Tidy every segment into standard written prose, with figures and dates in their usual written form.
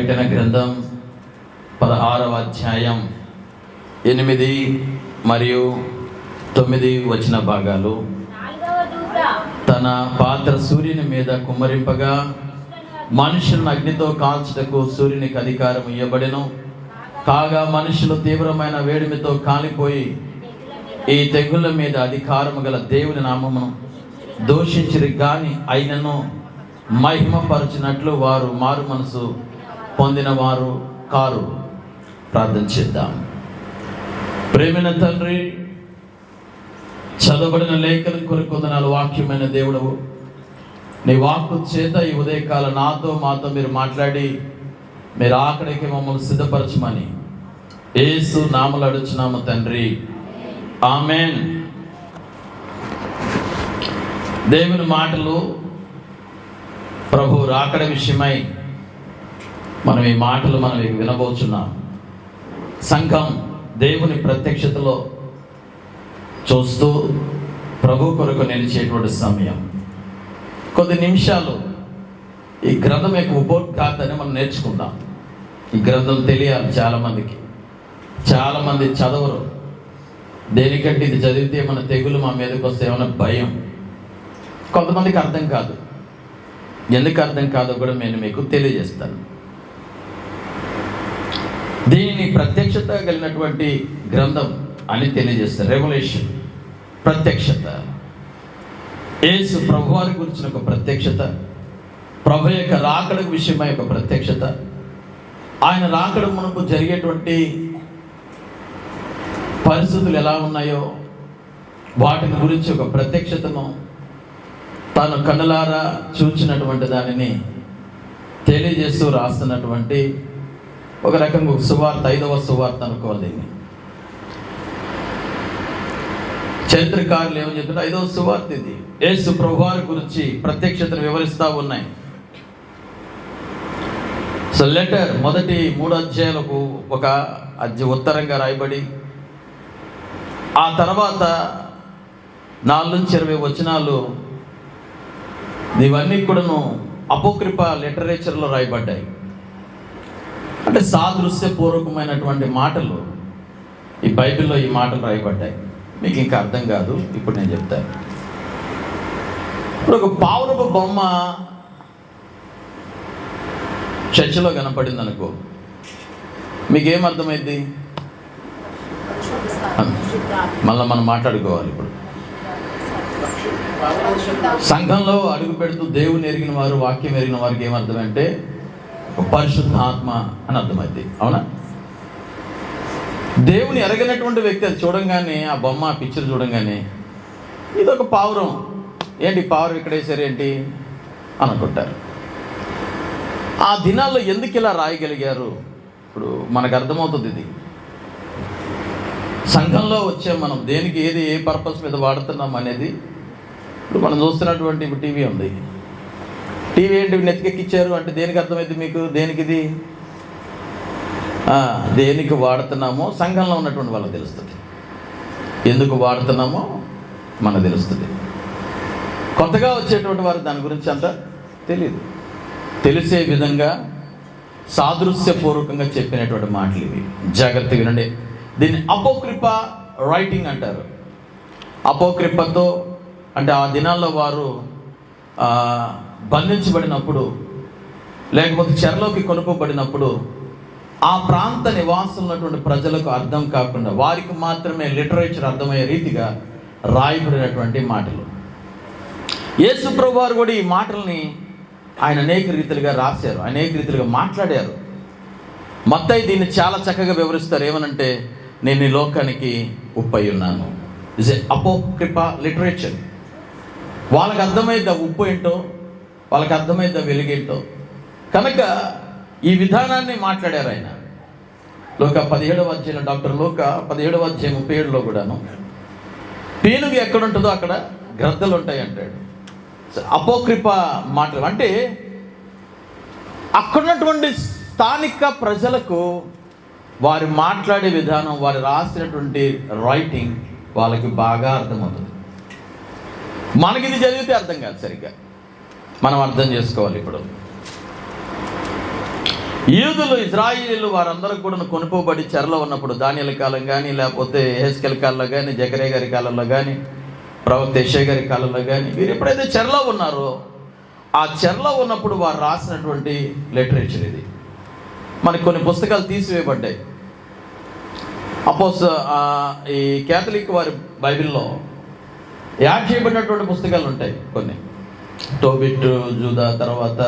ప్రకటన గ్రంథం 16వ అధ్యాయం 8 మరియు 9 వచన భాగాలు. తన పాత్ర సూర్యుని మీద కుమ్మరింపగా మనుషులను అగ్నితో కాల్చుటకు సూర్యునికి అధికారం ఇవ్వబడెను. కాగా మనుషులు తీవ్రమైన వేడిమితో కాలిపోయి ఈ తెగుళ్ళ మీద అధికారము గల దేవుని నామమును దూషించిరి గాని అయినను మహిమపరచినట్లు వారు మారు మనసు పొందిన వారు కారు. ప్రార్థన చేద్దాం. ప్రేమైన తండ్రి, చదవబడిన లేఖన కొరకు వందనాలు. వాక్యమైన దేవుడవు, నీ వాక్కు చేత ఈ ఉదయకాల నాతో మాతో మీరు మాట్లాడి మీరు ఆఖరికి మమ్మల్ని సిద్ధపరచమని యేసు నామములో అడుగుచున్నాము తండ్రి, ఆమేన్. దేవుని మాటలు ప్రభు రాకడ విషయమై మనం ఈ మాటలు మనం వినబోచున్నాం. సంఘం దేవుని ప్రత్యక్షతలో చూస్తూ ప్రభు కొరకు నిలిచేటువంటి సమయం. కొద్ది నిమిషాలు ఈ గ్రంథం యొక్క ఉపోద్ఘాతాన్ని మనం నేర్చుకుందాం. ఈ గ్రంథం తెలియాలి చాలామందికి. చాలామంది చదవరు. దేనికంటే ఇది చదివితే మన తెగులు మా మీదకి వస్తే ఏమైనా భయం. కొంతమందికి అర్థం కాదు. ఎందుకు అర్థం కాదో కూడా నేను మీకు తెలియజేస్తాను. దీనిని ప్రత్యక్షత కలిగినటువంటి గ్రంథం అని తెలియజేస్తారు. రెవల్యూషన్, ప్రత్యక్షత. యేసు ప్రభువారి గురించిన ఒక ప్రత్యక్షత, ప్రభు యొక్క రాకడ విషయమై ఒక ప్రత్యక్షత, ఆయన రాకడ మనకు జరిగేటువంటి పరిస్థితులు ఎలా ఉన్నాయో వాటిని గురించి ఒక ప్రత్యక్షతను తాను కన్నులారా చూచినటువంటి దానిని తెలియజేస్తూ రాస్తున్నటువంటి ఒక రకంగా ఒక సువార్త, 5వ సువార్త అనుకోవాలి. దీన్ని చరిత్రకారులు ఏమని చెప్తారు, 5వ సువార్త ఇది. యేసు ప్రభువారి గురించి ప్రత్యక్షతను వివరిస్తూ ఉన్నాయి. సో లెటర్ మొదటి 3 అధ్యాయాలకు ఒక ఉత్తరంగా రాయబడి, ఆ తర్వాత 4 నుంచి 20 వచనాలు ఇవన్నీ కూడాను అపోక్రిఫా లిటరేచర్లో రాయబడ్డాయి. అంటే సాదృశ్యపూర్వకమైనటువంటి మాటలు ఈ బైబిల్లో ఈ మాటలు రాయబడ్డాయి. మీకు ఇంకా అర్థం కాదు, ఇప్పుడు నేను చెప్తాను. ఇప్పుడు ఒక పావురపు బొమ్మ చర్చిలో కనపడింది అనుకో, మీకేం అర్థమైంది? మళ్ళీ మనం మాట్లాడుకోవాలి. ఇప్పుడు సంఘంలో అడుగు పెడుతూ దేవుని ఎరిగిన వారు, వాక్యం ఎరిగిన వారికి ఏమర్థమంటే పరిశుద్ధాత్మ అని అర్థమైంది. అవునా? దేవుని ఎరగనటువంటి వ్యక్తి అది చూడంగానే, ఆ బొమ్మ ఆ పిక్చర్ చూడంగానే ఇది ఒక పావురం, ఏంటి పావురం ఇక్కడ వేసారు ఏంటి అనుకుంటారు. ఆ దినాల్లో ఎందుకు ఇలా రాయగలిగారు? ఇప్పుడు మనకు అర్థమవుతుంది. ఇది సంఘంలో వచ్చే మనం దేనికి ఏ పర్పస్ మీద వాడుతున్నాం అనేది. ఇప్పుడు మనం చూస్తున్నటువంటి ఇప్పుడు టీవీ ఉంది. టీవీ ఏంటి నెత్తికెక్కిచ్చారు అంటే దేనికి అర్థమైంది మీకు? దేనికిది దేనికి వాడుతున్నామో సంఘంలో ఉన్నటువంటి వాళ్ళకి తెలుస్తుంది. ఎందుకు వాడుతున్నామో మనకు తెలుస్తుంది. కొత్తగా వచ్చేటువంటి వారు దాని గురించి అంత తెలియదు. తెలిసే విధంగా సాదృశ్యపూర్వకంగా చెప్పినటువంటి మాటలు ఇవి. జాగ్రత్తగా వినండి. దీన్ని అపోక్రిఫా రైటింగ్ అంటారు. అపోక్రిఫాతో అంటే ఆ దినాల్లో వారు బంధించబడినప్పుడు, లేకపోతే చెరలోకి కొనుక్కోబడినప్పుడు ఆ ప్రాంత నివాసం ఉన్నటువంటి ప్రజలకు అర్థం కాకుండా వారికి మాత్రమే లిటరేచర్ అర్థమయ్యే రీతిగా రాయబడినటువంటి మాటలు. యేసు ప్రభువు వారు కూడా ఈ మాటల్ని ఆయన అనేక రీతిలుగా రాశారు, అనేక రీతిలుగా మాట్లాడారు. మత్తయి దీన్ని చాలా చక్కగా వివరిస్తారు. ఏమనంటే, నేను ఈ లోకానికి ఉప్పై ఉన్నాను. Is a Apocrypha literature. వాళ్ళకి అర్థమైంది ఆ ఉప్పు ఏంటో, వాళ్ళకి అర్థమైంది ఆ వెలుగేంటో. కనుక ఈ విధానాన్ని మాట్లాడారు ఆయన. లోక 17వ అధ్యాయం, డాక్టర్ లోక 17వ అధ్యాయం 37లో కూడాను పీనుగు ఎక్కడుంటుందో అక్కడ గ్రద్దలు ఉంటాయి అంటాడు. అపోక్రిఫా మాటలు అంటే అక్కడున్నటువంటి స్థానిక ప్రజలకు వారు మాట్లాడే విధానం, వారు రాసినటువంటి రైటింగ్ వాళ్ళకి బాగా అర్థమవుతుంది. మనకి ఇది చదివితే అర్థం కాదు సరిగ్గా. మనం అర్థం చేసుకోవాలి. ఇప్పుడు యూదులు, ఇజ్రాయేలీలు వారందరూ కూడా కొనుక్కోబడి చెరలో ఉన్నప్పుడు, దానియేలు కాలం కానీ, లేకపోతే యెహెజ్కేలు కాలంలో కానీ, జకరియా గారి కాలంలో కానీ, ప్రవక్త యెషయా గారి కాలంలో కానీ, వీరు ఎప్పుడైతే చెరలో ఉన్నారో ఆ చెరలో ఉన్నప్పుడు వారు రాసినటువంటి లిటరేచర్ ఇది. మనకి కొన్ని పుస్తకాలు తీసివేయబడ్డాయి. ఈ కేథలిక్ వారి బైబిల్లో యాడ్ చేయబడినటువంటి పుస్తకాలు ఉంటాయి కొన్ని. టోబిట్, జూదా, తర్వాత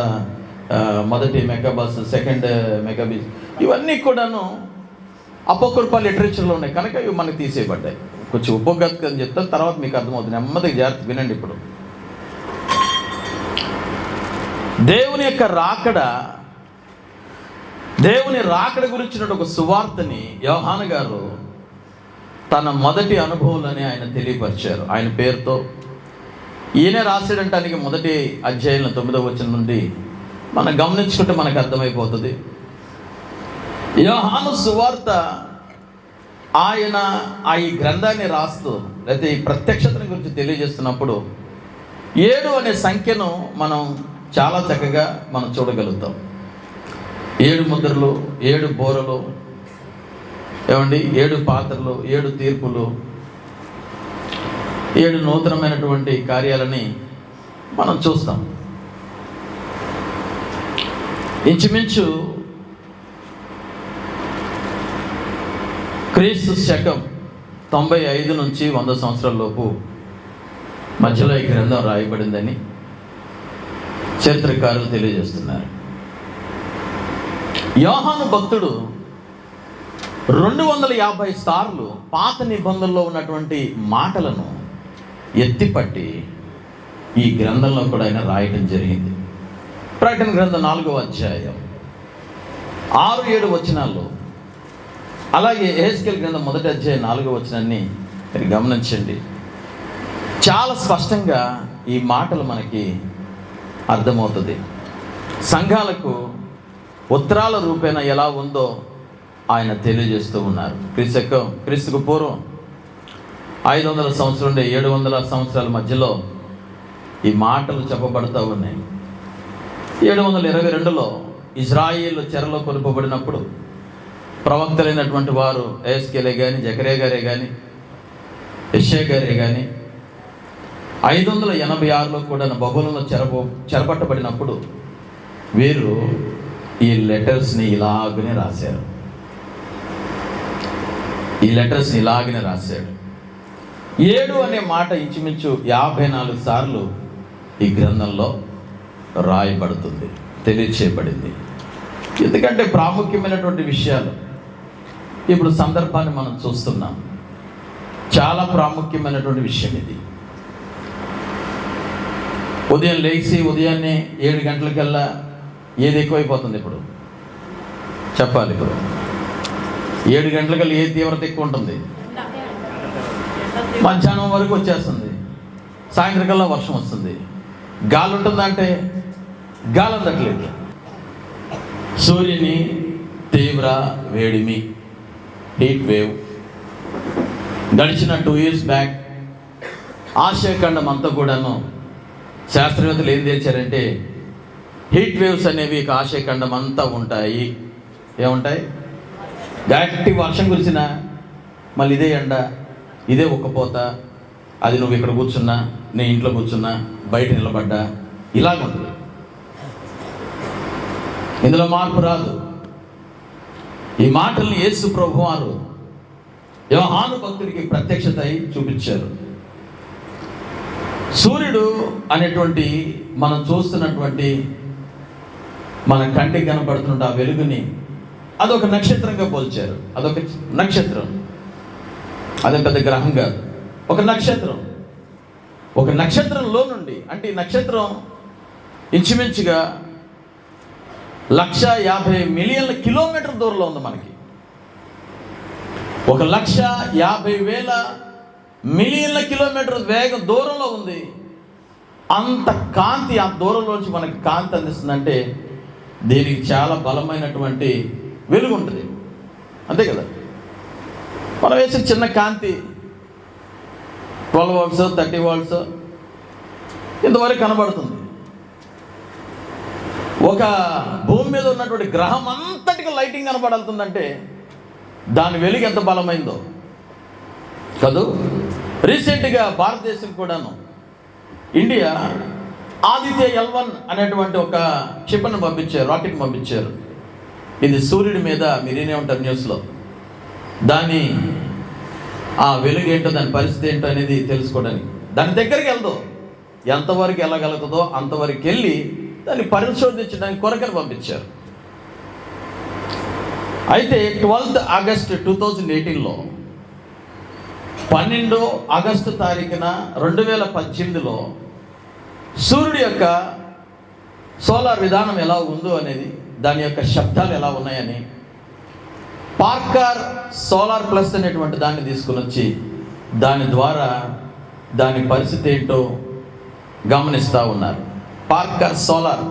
మొదటి మెకాబస్, సెకండ్ మెకాబీస్, ఇవన్నీ కూడాను అపోక్రిఫా లిటరేచర్లో ఉన్నాయి కనుక ఇవి మనకు తీసేయబడ్డాయి. కొంచెం ఉపగత్ అని చెప్తాను, తర్వాత మీకు అర్థమవుతుంది. నెమ్మదిగా జాగ్రత్త వినండి. ఇప్పుడు దేవుని యొక్క రాకడ, దేవుని రాకడ గురించిన ఒక సువార్తని యోహాను గారు తన మొదటి అనుభవాలని ఆయన తెలియపరిచారు. ఆయన పేరుతో ఈయన రాసేయడానికి మొదటి అధ్యాయంలో 9వ వచనం నుండి మనం గమనించుకుంటే మనకు అర్థమైపోతుంది. యోహాను సువార్త ఆయన ఈ గ్రంథాన్ని రాస్తూ లేకపోతే ఈ ప్రత్యక్షతని గురించి తెలియజేస్తున్నప్పుడు 7 అనే సంఖ్యను మనం చాలా చక్కగా మనం చూడగలుగుతాం. 7 ముద్రలు, 7 బోరలు, 7 పాత్రలు, 7 తీర్పులు, 7 నూతనమైనటువంటి కార్యాలని మనం చూస్తాం. ఇంచుమించు క్రీస్తు శకం 95 నుంచి 100 సంవత్సరాల లోపు మధ్యలో ఈ గ్రంథం రాయబడిందని చరిత్రకారులు తెలియజేస్తున్నారు. యోహాను భక్తుడు 250 సార్లు పాత నిబంధనలో ఉన్నటువంటి మాటలను ఎత్తిపట్టి ఈ గ్రంథంలో కూడా ఆయన రాయటం జరిగింది. ప్రకటన గ్రంథం 4వ అధ్యాయం 6-7 వచనాల్లో, అలాగే యెహెజ్కేలు గ్రంథం 1వ అధ్యాయం 4వ వచనాన్ని మీరు గమనించండి. చాలా స్పష్టంగా ఈ మాటలు మనకి అర్థమవుతుంది. సంఘాలకు ఉత్తరాల రూపేణ ఎలా ఉందో ఆయన తెలియజేస్తూ ఉన్నారు. క్రీస్తుకు పూర్వం 500 సంవత్సరం నుండి 700 సంవత్సరాల మధ్యలో ఈ మాటలు చెప్పబడుతూ ఉన్నాయి. 722లో ఇజ్రాయేలు చెరలో కొనుపబడినప్పుడు ప్రవక్తలైనటువంటి వారు యెహెజ్కేలే కానీ, జకరియా గారే కానీ, యెషయా గారే కానీ 586లో కూడా బబులోనులో చెరపట్టబడినప్పుడు వీరు ఈ లెటర్స్ని ఇలాగనే రాశారు. ఈ లెటర్స్ని ఇలాగనే రాశాడు. 7 అనే మాట ఇంచుమించు 54 సార్లు ఈ గ్రంథంలో రాయబడుతుంది, తెలియచేయబడింది. ఎందుకంటే ప్రాముఖ్యమైనటువంటి విషయాలు. ఇప్పుడు సందర్భాన్ని మనం చూస్తున్నాం. చాలా ప్రాముఖ్యమైనటువంటి విషయం ఇది. ఉదయం లేచి ఉదయాన్నే 7 గంటలకల్లా ఏది ఎక్కువైపోతుంది? ఇప్పుడు చెప్పాలి. ఇప్పుడు 7 గంటలకల్లా ఏ తీవ్రత ఎక్కువ ఉంటుంది? మధ్యాహ్నం వరకు వచ్చేస్తుంది, సాయంత్రకల్లా వర్షం వస్తుంది. గాలి ఉంటుందంటే గాలి అందట్లేదు. సూర్యుని తీవ్ర వేడిమి, హీట్ వేవ్. గడిచిన 2 years బ్యాక్ ఆసియా ఖండం అంతా కూడాను శాస్త్రవేత్తలు ఏం తెచ్చారంటే హీట్ వేవ్స్ అనేవి ఆసియా ఖండం అంతా ఉంటాయి. ఏముంటాయి? గట్టి వర్షం కురిసినా మళ్ళీ ఇదే ఎండ, ఇదే ఉక్కపోత. అది నువ్వు ఇక్కడ కూర్చున్నా, నేను ఇంట్లో కూర్చున్నా, బయట నిలబడ్డా, ఇలాగుంటుంది. ఇందులో మార్పు రాదు. ఈ మాటల్ని యేసు ప్రభువారు యోహాను భక్తుడికి ప్రత్యక్షత అయి చూపించారు. సూర్యుడు అనేటువంటి మనం చూస్తున్నటువంటి మన కంటికి కనపడుతున్న ఆ వెలుగుని అదొక నక్షత్రంగా పోల్చారు. అదొక నక్షత్రం, అదే పెద్ద గ్రహం కాదు, ఒక నక్షత్రం. ఒక నక్షత్రంలో నుండి, అంటే ఈ నక్షత్రం ఇంచుమించుగా 150 కిలోమీటర్ల దూరంలో ఉంది మనకి. 150,000 కిలోమీటర్ల వేగం దూరంలో ఉంది. అంత కాంతి ఆ దూరంలోంచి మనకి కాంతి అందిస్తుందంటే దీనికి చాలా బలమైనటువంటి వెలుగు ఉంటుంది. అంతే కదా? మనం వేసిన చిన్న కాంతి 12 volts 30 volts ఇంతవరకు కనబడుతుంది. ఒక భూమి మీద ఉన్నటువంటి గ్రహం అంతటికి లైటింగ్ కనపడుతుందంటే దాని వెలుగు ఎంత బలమైందో కాదు. రీసెంట్గా భారతదేశం కూడాను ఇండియా ఆదిత్య L1 అనేటువంటి ఒక క్షిపణిని పంపించారు, రాకెట్ పంపించారు. ఇది సూర్యుడి మీద మీరేనే ఉంటారు న్యూస్లో. దాని ఆ వెలుగు ఏంటో, దాని పరిస్థితి ఏంటో అనేది తెలుసుకోవడానికి దాని దగ్గరికి వెళ్దో, ఎంతవరకు వెళ్ళగలుగుతుందో అంతవరకు వెళ్ళి దాన్ని పరిశోధించడానికి కొరకని పంపించారు. అయితే 12 ఆగస్టు 2018లో 12 ఆగస్టు తారీఖున 2018లో సూర్యుడి యొక్క సోలార్ విధానం ఎలా ఉందో అనేది, దాని యొక్క శబ్దాలు ఎలా ఉన్నాయని పార్కర్ సోలార్ ప్లస్ అనేటువంటి దాన్ని తీసుకుని వచ్చి దాని ద్వారా దాని పరిస్థితి ఏంటో గమనిస్తూ ఉన్నారు. పార్కర్ సోలార్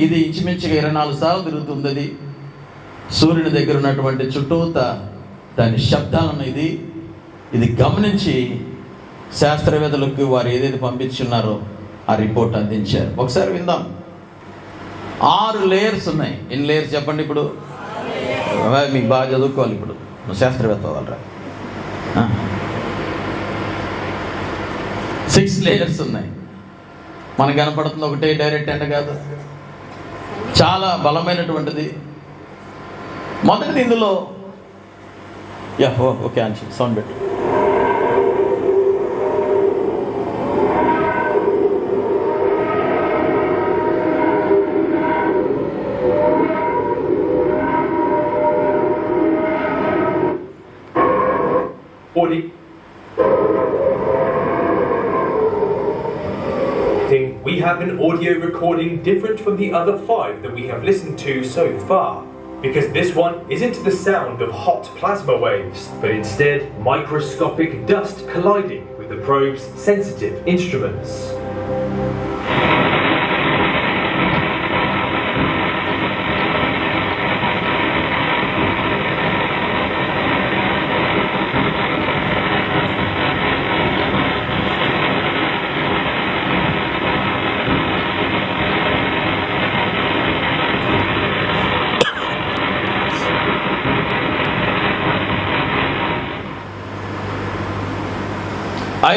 ఇది ఇంచుమించుగా 24 సార్లు తిరుగుతుంది. సూర్యుని దగ్గర ఉన్నటువంటి చుట్టూత దాని శబ్దాలను ఇది గమనించి శాస్త్రవేత్తలకు వారు ఏదైతే పంపించున్నారో ఆ రిపోర్ట్ అందించారు. ఒకసారి విందాం. 6 లేయర్స్ ఉన్నాయి. ఎన్ని లేయర్స్ చెప్పండి? ఇప్పుడు మీకు బాగా చదువుకోవాలి. ఇప్పుడు నువ్వు శాస్త్రవేత్త అవ్వాలరా. 6 లేయర్స్ ఉన్నాయి. మనకు కనపడుతుంది ఒకటే డైరెక్ట్ ఎండ కాదు, చాలా బలమైనటువంటిది. మొదటిది ఇందులో ఓకే అని సౌండ్ పెట్టి we have an audio recording different from the other 5 that we have listened to so far, because this one isn't the sound of hot plasma waves, but instead microscopic dust colliding with the probe's sensitive instruments.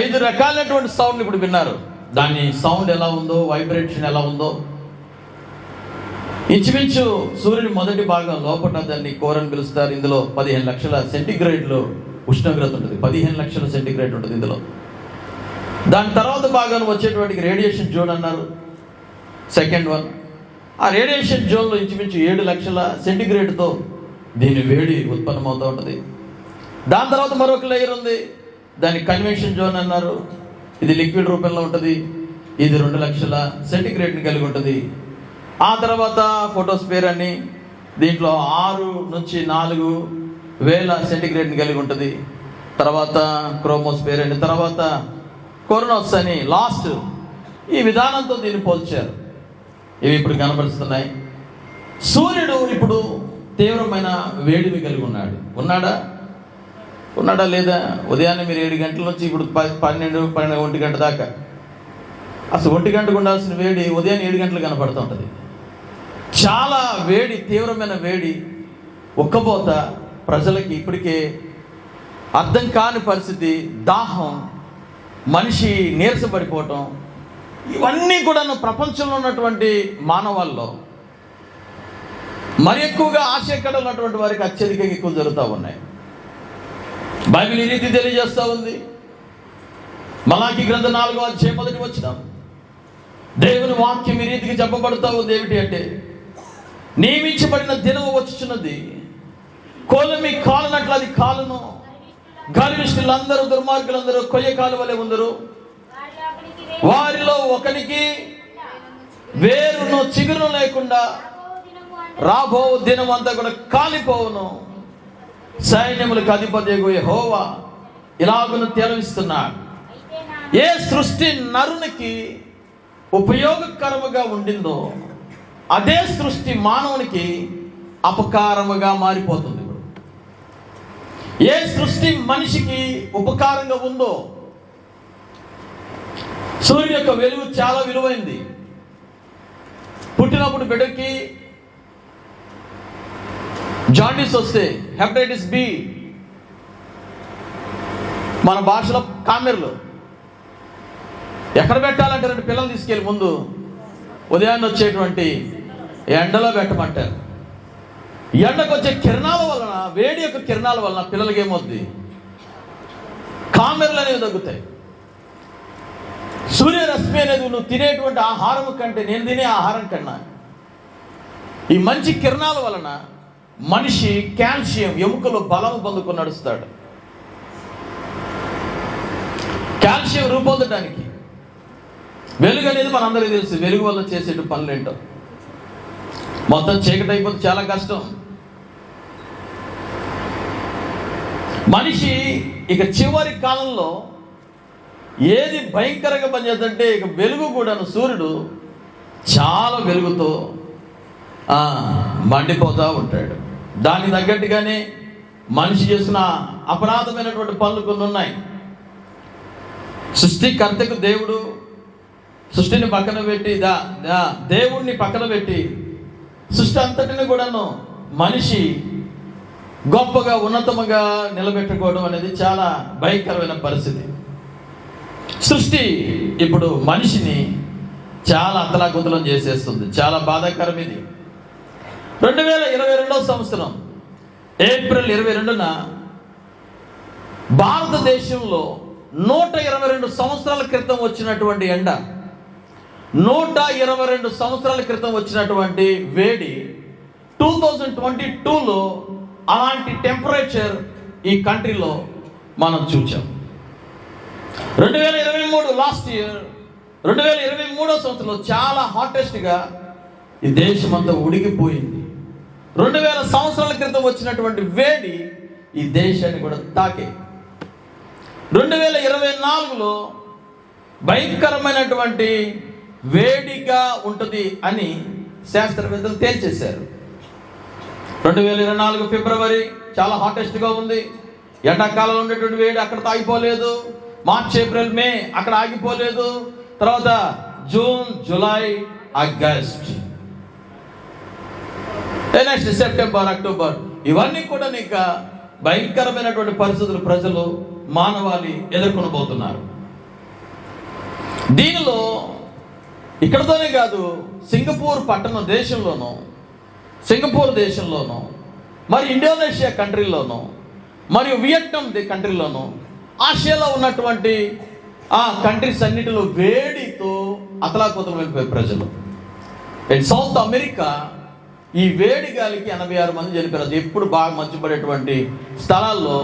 ఐదు రకాలైనటువంటి sound ఇప్పుడు విన్నారు. దాని sound ఎలా ఉందో, vibration ఎలా ఉందో. ఇంచుమించు సూర్యుని మొదటి భాగం లోపల దాన్ని కోర్ అని పిలుస్తారు. ఇందులో 15 లక్షల సెంటిగ్రేడ్లో ఉష్ణోగ్రత ఉంటుంది. 15 లక్షల సెంటిగ్రేడ్ ఉంటుంది ఇందులో. దాని తర్వాత భాగాన్ని వచ్చేటువంటి రేడియేషన్ జోన్ అన్నారు, సెకండ్ వన్. ఆ రేడియేషన్ జోన్లో ఇంచుమించు 7 లక్షల సెంటిగ్రేడ్తో దీని వేడి ఉత్పన్నమవుతూ ఉంటుంది. దాని తర్వాత మరొక లేయర్ ఉంది, దాన్ని కన్వెక్షన్ జోన్ అన్నారు. ఇది లిక్విడ్ రూపంలో ఉంటుంది. ఇది 2 లక్షల సెంటిగ్రేడ్ని కలిగి ఉంటుంది. ఆ తర్వాత ఫోటోస్ఫియర్ అని, దీంట్లో 6 నుంచి 4 వేల సెంటిగ్రేడ్ని కలిగి ఉంటుంది. తర్వాత క్రోమోస్ఫియర్ అని, తర్వాత కొరోనోస్ అని లాస్ట్. ఈ విధానంతో దీన్ని పోల్చారు. ఇవి ఇప్పుడు కనబరుస్తున్నాయి. సూర్యుడు ఇప్పుడు తీవ్రమైన వేడిని కలిగి ఉన్నాడా లేదా? ఉదయాన్నే మీరు 7 గంటల నుంచి ఇప్పుడు 12 గంట దాకా, అసలు 1 గంటకు ఉండాల్సిన వేడి ఉదయం 7 గంటలు కనపడుతూ ఉంటుంది. చాలా వేడి, తీవ్రమైన వేడి, ఉక్కబోత, ప్రజలకి ఇప్పటికే అర్థం కాని పరిస్థితి, దాహం, మనిషి నీరసపడిపోవటం, ఇవన్నీ కూడా ప్రపంచంలో ఉన్నటువంటి మానవాళ్ళలో మరి ఎక్కువగా ఆశయక్కడ ఉన్నటువంటి వారికి అత్యధికంగా ఎక్కువ జరుగుతూ ఉన్నాయి. బైబిల్ ఈ రీతి తెలియజేస్తూ ఉంది. మలాకి గ్రంథం 4వ అధ్యాయం 1వ వచనం, దేవుని వాక్యం ఈ రీతికి చెప్పబడుతూ ఉంది. ఏమిటి అంటే, నియమించబడిన దినము వచ్చుచున్నది, కోలమి కాలనట్లు అది కాలును, గర్విష్ఠులందరూ దుర్మార్గులందరూ కొయ్య కాలు వలె ఉందరు, వారిలో ఒకనికి వేరును చిగురు లేకుండా రాబో దినం అంతా కూడా కాలిపోవును. సైన్యములకు అధిపతియగు యెహోవా ఇలాగును తెలవిస్తున్నాడు, ఏ సృష్టి నరునికి ఉపయోగకరముగా ఉండిందో అదే సృష్టి మానవునికి అపకారముగా మారిపోతుంది. ఏ సృష్టి మనిషికి ఉపకారంగా ఉందో సూర్యుని యొక్క వెలుగు చాలా విలువైంది. పుట్టినప్పుడు బిడ్డకి జాండీస్ వస్తే, హెపటైటిస్ బి, మన భాషలో కామెర్లు, ఎక్కడ పెట్టాలంటే రెండు పిల్లలు తీసుకెళ్ళి ముందు ఉదయాన్నే వచ్చేటువంటి ఎండలో పెట్టమంటారు. ఎండకు వచ్చే కిరణాల వలన, వేడి యొక్క కిరణాల వలన పిల్లలకి ఏమవుద్ది? కామెర్లు అనేవి తగ్గుతాయి. సూర్యరశ్మి అనేది నువ్వు తినేటువంటి ఆహారం కంటే, నేను తినే ఆహారం కన్నా, ఈ మంచి కిరణాల వలన మనిషి కాల్షియం, ఎముకలో బలం పొందుకొని నడుస్తాడు. కాల్షియం రూపొందడానికి వెలుగు అనేది మనందరికీ తెలుసు. వెలుగు వల్ల చేసే పనులు ఏంటో. మొత్తం చీకటి అయిపోతే చాలా కష్టం. మనిషి ఇక చివరి కాలంలో ఏది భయంకరంగా పనిచేస్తుంటే, ఇక వెలుగు కూడాను, సూర్యుడు చాలా వెలుగుతో మండిపోతూ ఉంటాడు. దానికి తగ్గట్టుగానే మనిషి చేసిన అపరాధమైనటువంటి పనులు కొన్ని ఉన్నాయి. సృష్టికర్తకు దేవుడు సృష్టిని పక్కన పెట్టి, దేవుడిని పక్కన పెట్టి సృష్టి అంతటిని కూడాను మనిషి గొప్పగా ఉన్నతముగా నిలబెట్టుకోవడం అనేది చాలా భయంకరమైన పరిస్థితి. సృష్టి ఇప్పుడు మనిషిని చాలా అతలాకుతలం చేసేస్తుంది. చాలా బాధాకరం ఇది. 2022 సంవత్సరం ఏప్రిల్ 22న భారతదేశంలో 122 సంవత్సరాల క్రితం వచ్చినటువంటి ఎండ, 122 సంవత్సరాల క్రితం వచ్చినటువంటి వేడి 2022లో అలాంటి టెంపరేచర్ ఈ కంట్రీలో మనం చూచాం. 2023 లాస్ట్ ఇయర్ 2023 సంవత్సరంలో చాలా హాటెస్ట్గా ఈ దేశం అంతా ఉడికిపోయింది. 2000 సంవత్సరాల క్రితం వచ్చినటువంటి వేడి ఈ దేశాన్ని కూడా తాకే. 2024లో భయంకరమైనటువంటి వేడిగా ఉంటుంది అని శాస్త్రవేత్తలు తేల్చేశారు. 2024 ఫిబ్రవరి చాలా హాటెస్ట్గా ఉంది. ఎండాకాలంలో ఉండేటువంటి వేడి అక్కడ ఆగిపోలేదు. మార్చ్, ఏప్రిల్, మే అక్కడ ఆగిపోలేదు. తర్వాత June, July, August, next September, October, ఇవన్నీ కూడా ఇంకా భయంకరమైనటువంటి పరిస్థితులు ప్రజలు, మానవాళి ఎదుర్కొనబోతున్నారు. దీనిలో ఇక్కడతోనే కాదు, సింగపూర్ పట్టణ దేశంలోనూ, సింగపూర్ దేశంలోనూ, మరి ఇండోనేషియా కంట్రీలోనూ, మరియు వియట్నాం కంట్రీలోనూ, ఆసియాలో ఉన్నటువంటి ఆ కంట్రీస్ అన్నిటిలో వేడితో అతలాకుతలం అయిపోయే ప్రజలు. అండ్ సౌత్ అమెరికా ఈ వేడి గాలికి 86 మంది చనిపోయారు. ఎప్పుడు బాగా మంచు పడేటువంటి స్థలాల్లో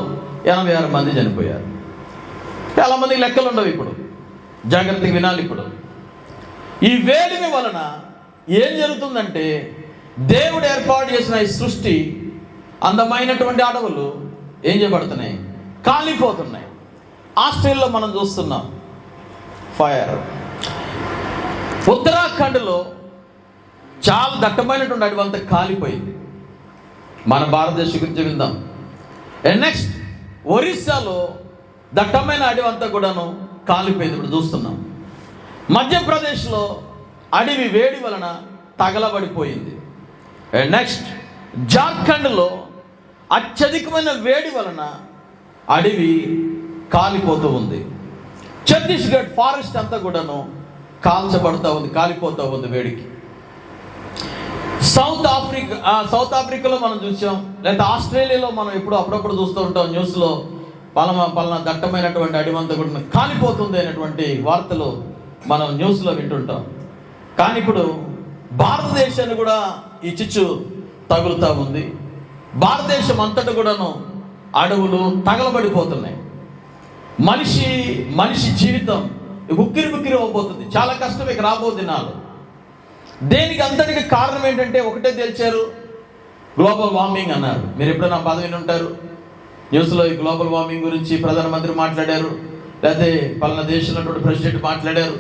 86 మంది చనిపోయారు. చాలా మందికి లెక్కలు ఉండవు. ఇప్పుడు జాగ్రత్తగా వినాలి. ఇప్పుడు ఈ వేడిమి వలన ఏం జరుగుతుందంటే, దేవుడు ఏర్పాటు చేసిన ఈ సృష్టి, అందమైనటువంటి అడవులు ఏం చేయబడుతున్నాయి? కాలిపోతున్నాయి. ఆస్ట్రేలియాలో మనం చూస్తున్నాం ఫైర్. ఉత్తరాఖండ్లో చాలా దట్టమైనటువంటి అడవి అంతా కాలిపోయింది. మన భారతదేశం గురించి విందాం. అండ్ నెక్స్ట్ ఒరిస్సాలో దట్టమైన అడవి అంతా కూడాను కాలిపోయింది. ఇప్పుడు చూస్తున్నాం. మధ్యప్రదేశ్లో అడవి వేడి వలన తగలబడిపోయింది. అండ్ నెక్స్ట్ జార్ఖండ్లో అత్యధికమైన వేడి వలన అడవి కాలిపోతూ ఉంది. ఛత్తీస్గఢ్ ఫారెస్ట్ అంతా కూడాను కాల్చబడుతూ ఉంది, కాలిపోతూ ఉంది వేడికి. సౌత్ ఆఫ్రికాలో మనం చూసాం, లేదా ఆస్ట్రేలియాలో మనం అప్పుడప్పుడు చూస్తూ ఉంటాం న్యూస్లో, పలానా దట్టమైనటువంటి అడవంతా కూడా కాలిపోతుంది అనేటువంటి వార్తలు మనం న్యూస్లో వింటుంటాం. కానీ ఇప్పుడు భారతదేశాన్ని కూడా ఈ చిచ్చు తగులుతూ ఉంది. భారతదేశం అంతటా కూడాను అడవులు తగలబడిపోతున్నాయి. మనిషి జీవితం ఉక్కిరి బిక్కిరి అవబోతుంది. చాలా కష్టం ఇక రాబో దినాలు. దేనికి అంతటికి కారణం ఏంటంటే ఒకటే తేల్చారు, గ్లోబల్ వార్మింగ్ అన్నారు. మీరు ఎప్పుడైనా బాధ విని ఉంటారు. న్యూస్లో ఈ గ్లోబల్ వార్మింగ్ గురించి ప్రధానమంత్రి మాట్లాడారు, లేకపోతే పలానా దేశంలో ప్రెసిడెంట్ మాట్లాడారు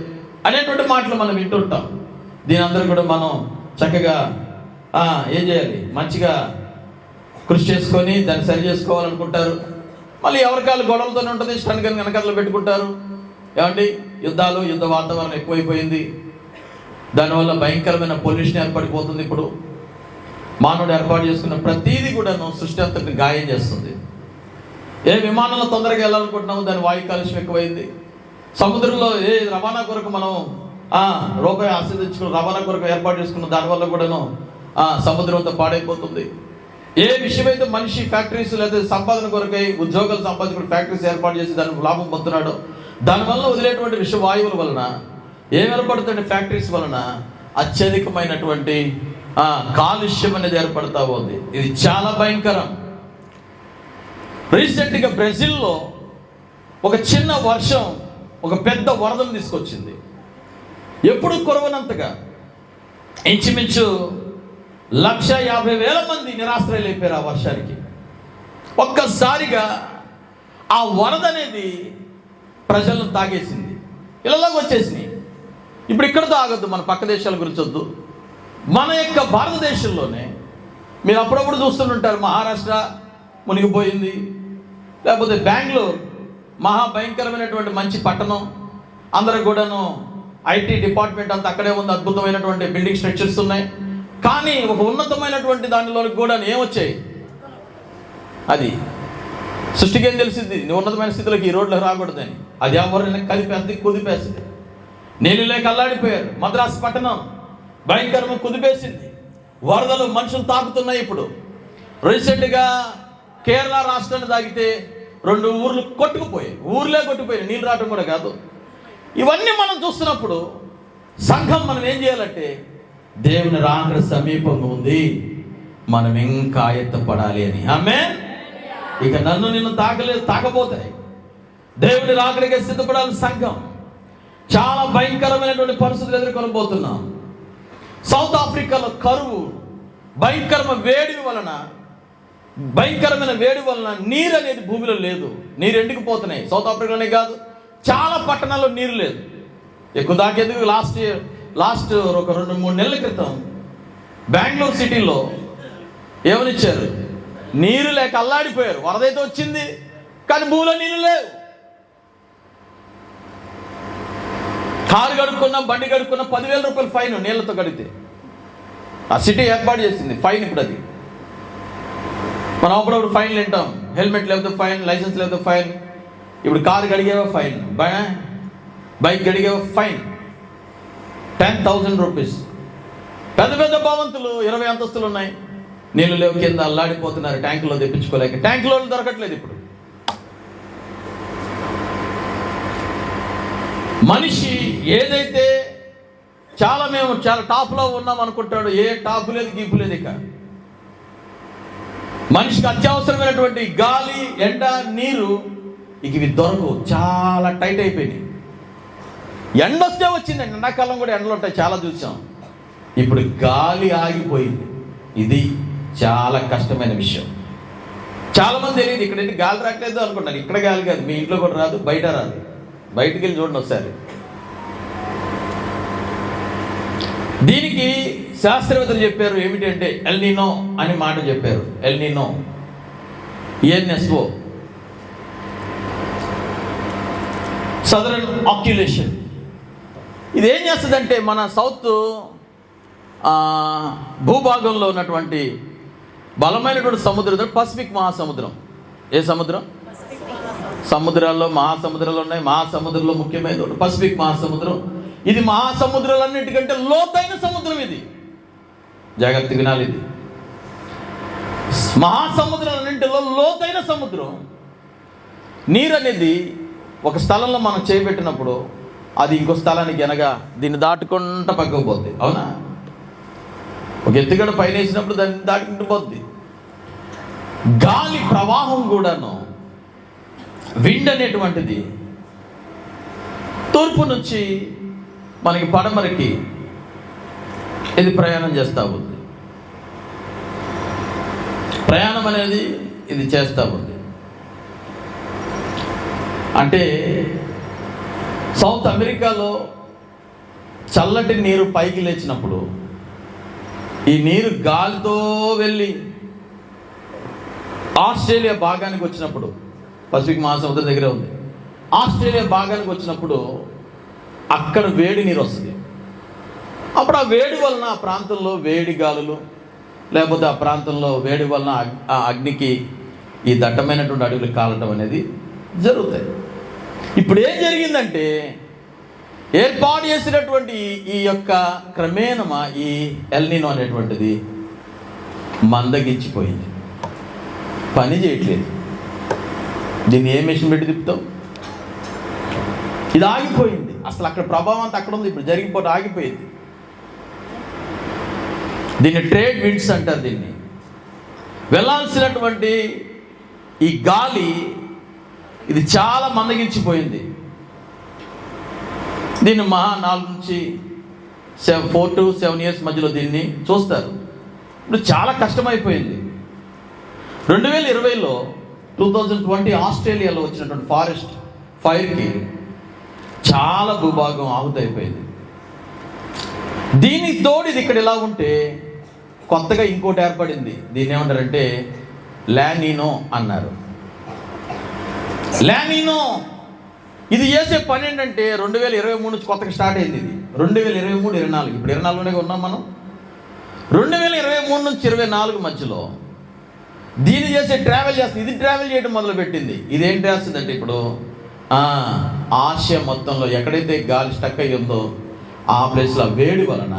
అనేటువంటి మాటలు మనం వింటుంటాం. దీని అందరూ కూడా మనం చక్కగా ఏం చేయాలి, మంచిగా కృషి చేసుకొని దాన్ని సరి చేసుకోవాలనుకుంటారు. మళ్ళీ ఎవరికాళ్ళు గొడవలతోనే ఉంటుంది, ఇష్టానికి వెనకాలలో పెట్టుకుంటారు. ఏమండి యుద్ధాలు, యుద్ధ వాతావరణం ఎక్కువైపోయింది. దానివల్ల భయంకరమైన పొల్యూషన్ ఏర్పడిపోతుంది. ఇప్పుడు మానవుడు ఏర్పాటు చేసుకున్న ప్రతీది కూడాను సృష్టి అంతటిని గాయం చేస్తుంది. ఏ విమానంలో తొందరగా వెళ్ళాలనుకుంటున్నాము, దాని వాయు కాలుష్యం ఎక్కువైంది. సముద్రంలో ఏ రవాణా కొరకు మనం రూపాయి ఆశ్రయించుకుని రవాణా కొరకు ఏర్పాటు చేసుకున్న దానివల్ల కూడాను సముద్రం అంతా పాడైపోతుంది. ఏ విషయమైతే మనిషి ఫ్యాక్టరీస్ లేదా సంపాదన కొరకై ఉద్యోగాలు సంపాదించుకుని ఫ్యాక్టరీస్ ఏర్పాటు చేసి దానికి లాభం పొందుతున్నాడో దానివల్ల వదిలేటువంటి విష వాయువుల వలన ఏం ఏర్పడుతుంది? ఫ్యాక్టరీస్ వలన అత్యధికమైనటువంటి కాలుష్యం అనేది ఏర్పడతా ఉంది. ఇది చాలా భయంకరం. రీసెంట్గా బ్రెజిల్లో ఒక చిన్న వర్షం ఒక పెద్ద వరదను తీసుకొచ్చింది. ఎప్పుడు కురవనంతగా ఇంచుమించు 150,000 మంది నిరాశ్రయులు అయిపోయారు ఆ వర్షానికి. ఒక్కసారిగా ఆ వరద అనేది ప్రజలను తాగేసింది, ఇళ్ళలోకి వచ్చేసినాయి. ఇప్పుడు ఇక్కడతో ఆగొద్దు, మన పక్క దేశాల గురించి వద్దు. మన యొక్క భారతదేశంలోనే మీరు అప్పుడప్పుడు చూస్తుంటారు, మహారాష్ట్ర మునిగిపోయింది, లేకపోతే బెంగళూరు మహా భయంకరమైనటువంటి మంచి పట్టణం, అందరూ కూడాను ఐటీ డిపార్ట్మెంట్ అంతా అక్కడే ఉంది, అద్భుతమైనటువంటి బిల్డింగ్ స్ట్రక్చర్స్ ఉన్నాయి. కానీ ఒక ఉన్నతమైనటువంటి దానిలోకి కూడా ఏమొచ్చాయి? అది సృష్టికి ఏం తెలిసింది? నువ్వు ఉన్నతమైన స్థితిలోకి ఈ రోడ్లకు రాకూడదని. అది ఎవరైనా కలిపేస్తుంది, కుదిపేస్తుంది. నీళ్ళు లేక అల్లాడిపోయారు. మద్రాసు పట్టణం భయంకరంగా కుదిపేసింది. వరదలు మనుషులు తాకుతున్నాయి. ఇప్పుడు రీసెంట్గా కేరళ రాష్ట్రాన్ని తాగితే 2 ఊర్లు కొట్టుకుపోయాయి, ఊర్లే కొట్టుకుపోయాయి, నీళ్ళు రావటం కూడా కాదు. ఇవన్నీ మనం చూస్తున్నప్పుడు సంఘం మనం ఏం చేయాలంటే, దేవుని రాకడ సమీపంగా ఉంది, మనం ఇంకా ఎత్తపడాలి అని. ఆమేన్. ఇక నన్ను నిన్ను తాకబోతాయి. దేవుని రాకడికి సిద్ధపడాలి సంఘం. చాలా భయంకరమైనటువంటి పరిస్థితులు ఎదుర్కొనబోతున్నాం. సౌత్ ఆఫ్రికాలో కరువు, భయంకరమైన వేడి వలన నీరు అనేది భూమిలో లేదు. నీరు ఎండికిపోతున్నాయి. సౌత్ ఆఫ్రికాలోనే కాదు, చాలా పట్టణాల్లో నీరు లేదు. ఎక్కువ దాకేందుకు లాస్ట్ ఒక 2-3 నెలల క్రితం బెంగళూరు సిటీలో ఏమనిచ్చారు? నీరు లేక అల్లాడిపోయారు. వరదైతే వచ్చింది కానీ భూమిలో నీళ్ళు లేవు. కారు కడుక్కున్నాం, బండి కడుక్కున్నాం, 10,000 రూపాయలు ఫైన్ నీళ్లతో కడితే. ఆ సిటీ ఏర్పాటు చేసింది ఫైన్. ఇప్పుడు అది మనం అప్పుడప్పుడు ఫైన్లు వింటాం. హెల్మెట్ లేకపోతే ఫైన్, లైసెన్స్ లేకపోతే ఫైన్. ఇప్పుడు కారు గడిగేవా ఫైన్, బైక్ గడిగేవా ఫైన్ 10,000 రూపీస్. పెద్ద పెద్ద భవంతులు 20 అంతస్తులు ఉన్నాయి, నీళ్ళు లేవు, కింద అల్లాడిపోతున్నారు. ట్యాంకులో తెప్పించుకోలేక ట్యాంకులో దొరకట్లేదు. ఇప్పుడు మనిషి ఏదైతే మేము చాలా టాప్లో ఉన్నాం అనుకుంటాడు, ఏ టాప్ లేదు, గీపు లేదు. ఇక మనిషికి అత్యవసరమైనటువంటి గాలి, ఎండ, నీరు ఇవి దొరకవు, చాలా టైట్ అయిపోయినాయి. ఎండ వస్తే వచ్చిందండి, ఎండాకాలం కూడా ఎండలు ఉంటాయి, చాలా చూసాం. ఇప్పుడు గాలి ఆగిపోయింది. ఇది చాలా కష్టమైన విషయం. చాలామంది తెలియదు, ఇక్కడ గాలి రావట్లేదు అనుకుంటారు. ఇక్కడ గాలి కాదు, మీ ఇంట్లో కూడా రాదు, బయట రాదు. బయటికి వెళ్ళి చూడండి ఒకసారి. దీనికి శాస్త్రవేత్తలు చెప్పారు ఏమిటి అంటే ఎల్నినో అని మాట చెప్పారు. El Nino, ENSO, southern oscillation. ఇది ఏం చేస్తుందంటే మన సౌత్ భూభాగంలో ఉన్నటువంటి బలమైనటువంటి సముద్రం పసిఫిక్ మహాసముద్రం. ఏ సముద్రం? సముద్రాల్లో మహాసముద్రాలు ఉన్నాయి. మహాసముద్రంలో ముఖ్యమైనది పసిఫిక్ మహాసముద్రం. ఇది మహాసముద్రాలన్నిటికంటే లోతైన సముద్రం. ఇది జాగ్రత్తగా వినాలి. ఇది మహాసముద్రాలన్నింటిలో లోతైన సముద్రం. నీరు అనేది ఒక స్థలంలో మనం చేయబెట్టినప్పుడు అది ఇంకో స్థలానికి అనగా దీన్ని దాటుకుంటూ పక్కకు పోద్ది. అవునా? ఒక ఎత్తుగడ పైన వేసినప్పుడు దాన్ని దాటుకుంటూ పోద్ది. గాలి ప్రవాహం కూడాను, విండ్ అనేటువంటిది తూర్పు నుంచి మనకి పడమరకి ఇది ప్రయాణం చేస్తూ ఉంది. ప్రయాణం అనేది ఇది చేస్తూ ఉంది. అంటే సౌత్ అమెరికాలో చల్లటి నీరు పైకి లేచినప్పుడు ఈ నీరు గాలితో వెళ్ళి ఆస్ట్రేలియా భాగానికి వచ్చినప్పుడు, పసిఫిక్ మహాసముద్రం దగ్గర ఉంది, ఆస్ట్రేలియా భాగానికి వచ్చినప్పుడు అక్కడ వేడి నీరు వస్తుంది. అప్పుడు ఆ వేడి వలన ఆ ప్రాంతంలో వేడి గాలులు, లేకపోతే ఆ ప్రాంతంలో వేడి వలన ఆ అగ్నికి ఈ దట్టమైనటువంటి అడవులు కాలటం అనేది జరుగుతాయి. ఇప్పుడు ఏం జరిగిందంటే, ఏర్పాటు చేసినటువంటి ఈ యొక్క క్రమేణమా ఈ ఎల్నినో అనేటువంటిది మందగించిపోయింది, పని చేయట్లేదు. దీన్ని ఏ మెషిన్ పెట్టి తిప్పుతాం? ఇది ఆగిపోయింది. అసలు అక్కడ ప్రభావం అంతా అక్కడ ఉంది, ఇప్పుడు జరిగిపోతే ఆగిపోయింది. దీన్ని ట్రేడ్ విండ్స్ అంటారు. దీన్ని వెళ్ళాల్సినటువంటి ఈ గాలి ఇది చాలా మందగించిపోయింది. దీన్ని 4 నుంచి 4 to 7 years మధ్యలో దీన్ని చూస్తారు. ఇప్పుడు చాలా కష్టమైపోయింది. 2020లో 2020 ఆస్ట్రేలియాలో వచ్చినటువంటి ఫారెస్ట్ ఫైర్కి చాలా భూభాగం ఆహుతైపోయింది. దీనికి తోడు ఇది ఇక్కడ ఇలా ఉంటే కొత్తగా ఇంకోటి ఏర్పడింది. దీన్ని ఏమంటారంటే లానినో అన్నారు. లానినో ఇది చేసే పని ఏంటంటే 2023 నుంచి కొత్తగా స్టార్ట్ అయింది. ఇది 2023, 24, ఇప్పుడు 24లోనే ఉన్నాం మనం. 2023 నుంచి 24 మధ్యలో దీన్ని చేసే ట్రావెల్ చేస్తుంది. ఇది ట్రావెల్ చేయడం మొదలుపెట్టింది. ఇదేం చేస్తుందంటే ఇప్పుడు ఆసియా మొత్తంలో ఎక్కడైతే గాలి స్టక్ అయ్యి ఉందో ఆ ప్లేస్లో వేడి వలన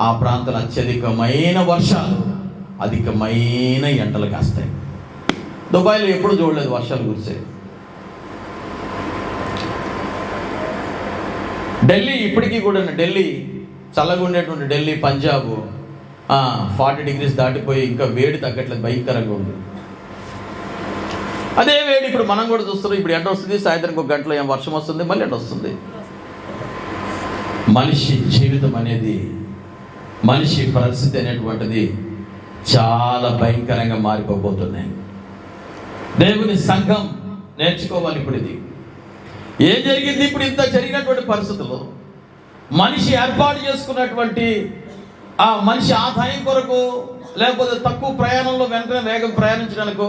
ఆ ప్రాంతాలు అత్యధికమైన వర్షాలు, అధికమైన ఎండలు కాస్తాయి. దుబాయ్లో ఎప్పుడు చూడలేదు వర్షాలు కురిసే. ఢిల్లీ ఇప్పటికీ కూడా, ఢిల్లీ చల్లగా ఉండేటువంటి ఢిల్లీ, పంజాబ్ 40 degrees దాటిపోయి ఇంకా వేడి తగ్గట్లేదు, భయంకరంగా ఉంది. అదే వేడి ఇప్పుడు మనం కూడా చూస్తున్నాం. ఇప్పుడు ఎండ వస్తుంది, సాయంత్రం 1 గంటలో ఏం వర్షం వస్తుంది, మళ్ళీ ఎండ వస్తుంది. మనిషి జీవితం అనేది, మనిషి పరిస్థితి అనేటువంటిది చాలా భయంకరంగా మారిపోతున్నాయి. దేవుని సంఘం నేర్చుకోవాలి. ఇప్పుడు ఇది ఏం జరిగింది? ఇప్పుడు ఇంత జరిగినటువంటి పరిస్థితుల్లో మనిషి ఏర్పాటు చేసుకున్నటువంటి ఆ మనిషి ఆదాయం కొరకు, లేకపోతే తక్కువ ప్రయాణంలో వెంటనే వేగం ప్రయాణించడానికి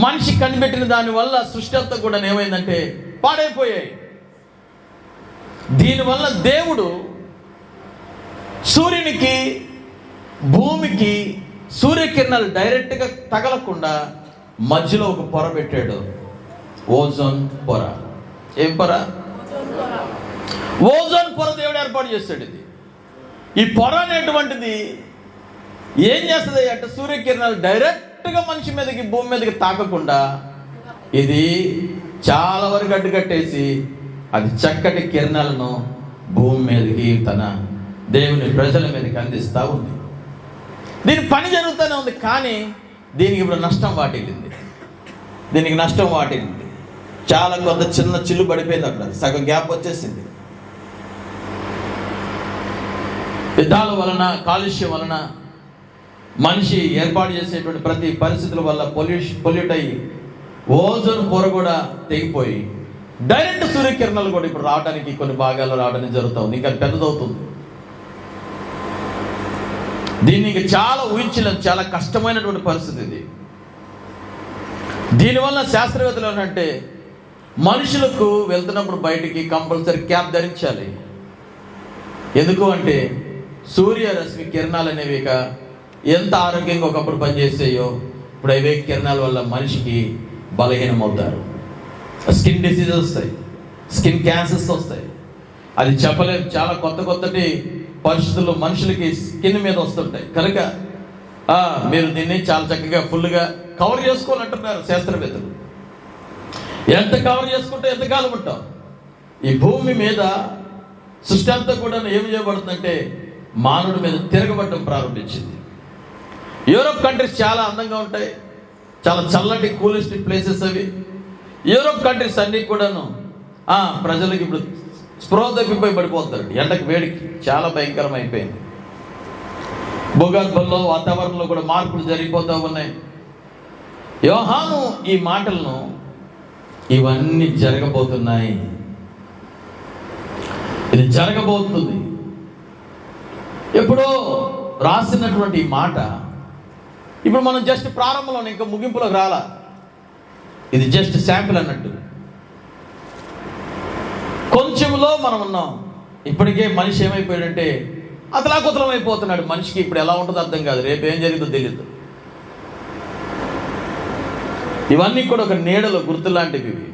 మనిషి కనిపెట్టిన దానివల్ల సృష్టి అంతా కూడా ఏమైందంటే పాడైపోయాయి. దీనివల్ల దేవుడు సూర్యునికి, భూమికి సూర్యకిరణాలు డైరెక్ట్గా తగలకుండా మధ్యలో ఒక పొర పెట్టాడు, ఓజోన్ పొర. ఏం పొర? ఓజోన్ పొర దేవుడు ఏర్పాటు చేస్తాడు. ఇది ఈ పొర అనేటువంటిది ఏం చేస్తుంది అంటే సూర్యకిరణాలు డైరెక్ట్గా మనిషి మీదకి, భూమి మీదకి తాకకుండా ఇది చాలా వరకు అడ్డుకట్టేసి అది చక్కటి కిరణాలను భూమి మీదకి, తన దేవుని ప్రజల మీదకి అందిస్తూ ఉంది. దీని పని జరుగుతూనే ఉంది. కానీ దీనికి ఇప్పుడు నష్టం వాటిల్లింది. దీనికి నష్టం వాటిల్లింది. చాలా కొంత చిన్న చిల్లు పడిపోయింది, అక్కడ సగం గ్యాప్ వచ్చేసింది. యుద్ధాల వలన, కాలుష్యం వలన, మనిషి ఏర్పాటు చేసేటువంటి ప్రతి పరిస్థితుల వల్ల పొల్యూట్ అయ్యి ఓజోన్ పొర కూడా తెగిపోయి డైరెక్ట్ సూర్యకిరణాలు కూడా ఇప్పుడు రావడానికి, కొన్ని భాగాల్లో రావడానికి జరుగుతుంది. ఇంకా పెద్దదవుతుంది. దీన్ని ఇంకా చాలా ఊహించలేము. చాలా కష్టమైనటువంటి పరిస్థితి ఇది. దీనివల్ల శాస్త్రవేత్తలు ఏంటంటే మనుషులకు వెళ్తున్నప్పుడు బయటికి కంపల్సరీ క్యాప్ ధరించాలి. ఎందుకు అంటే సూర్యరశ్మి కిరణాలు అనేవి ఎంత ఆరోగ్యంగా ఒకప్పుడు పనిచేసాయో ఇప్పుడు అవే కిరణాల వల్ల మనిషికి బలహీనం అవుతారు. స్కిన్ డిసీజెస్ వస్తాయి, స్కిన్ క్యాన్సర్స్ వస్తాయి. అది చెప్పలేదు. చాలా కొత్తటి పరిస్థితుల్లో మనుషులకి స్కిన్ మీద వస్తుంటాయి. కనుక మీరు దీన్ని చాలా చక్కగా ఫుల్గా కవర్ చేసుకోవాలంటున్నారు శాస్త్రవేత్తలు. ఎంత కవర్ చేసుకుంటే ఎంతకాలం ఉంటాం? ఈ భూమి మీద సృష్టి అంతా కూడా ఏం చేయబడుతుందంటే మానవుడి మీద తిరగబడడం ప్రారంభించింది. యూరోప్ కంట్రీస్ చాలా అందంగా ఉంటాయి, చాలా చల్లటి కూలెస్ట్ ప్లేసెస్ అవి. యూరోప్ కంట్రీస్ అన్నీ కూడాను ప్రజలకు ఇప్పుడు స్పృహ తప్పిపోయి పడిపోతారు. ఎండకు, వేడికి చాలా భయంకరం అయిపోయింది. భూగర్భంలో, వాతావరణంలో కూడా మార్పులు జరిగిపోతూ ఉన్నాయి. యోహాను ఈ మాటలను, ఇవన్నీ జరగబోతున్నాయి, ఇది జరగబోతుంది, ఎప్పుడో రాసినటువంటి ఈ మాట ఇప్పుడు మనం జస్ట్ ప్రారంభంలో, ఇంకా ముగింపులోకి రాలా. ఇది జస్ట్ శాంపిల్ అన్నట్టు. కొంచెంలో మనం ఉన్నాం. ఇప్పటికే మనిషి ఏమైపోయాడంటే అతలాకుతలం అయిపోతున్నాడు. మనిషికి ఇప్పుడు ఎలా ఉంటుందో అర్థం కాదు, రేపు ఏం జరిగిందో తెలియదు. ఇవన్నీ కూడా ఒక నీడలో గుర్తు లాంటివి ఇవి.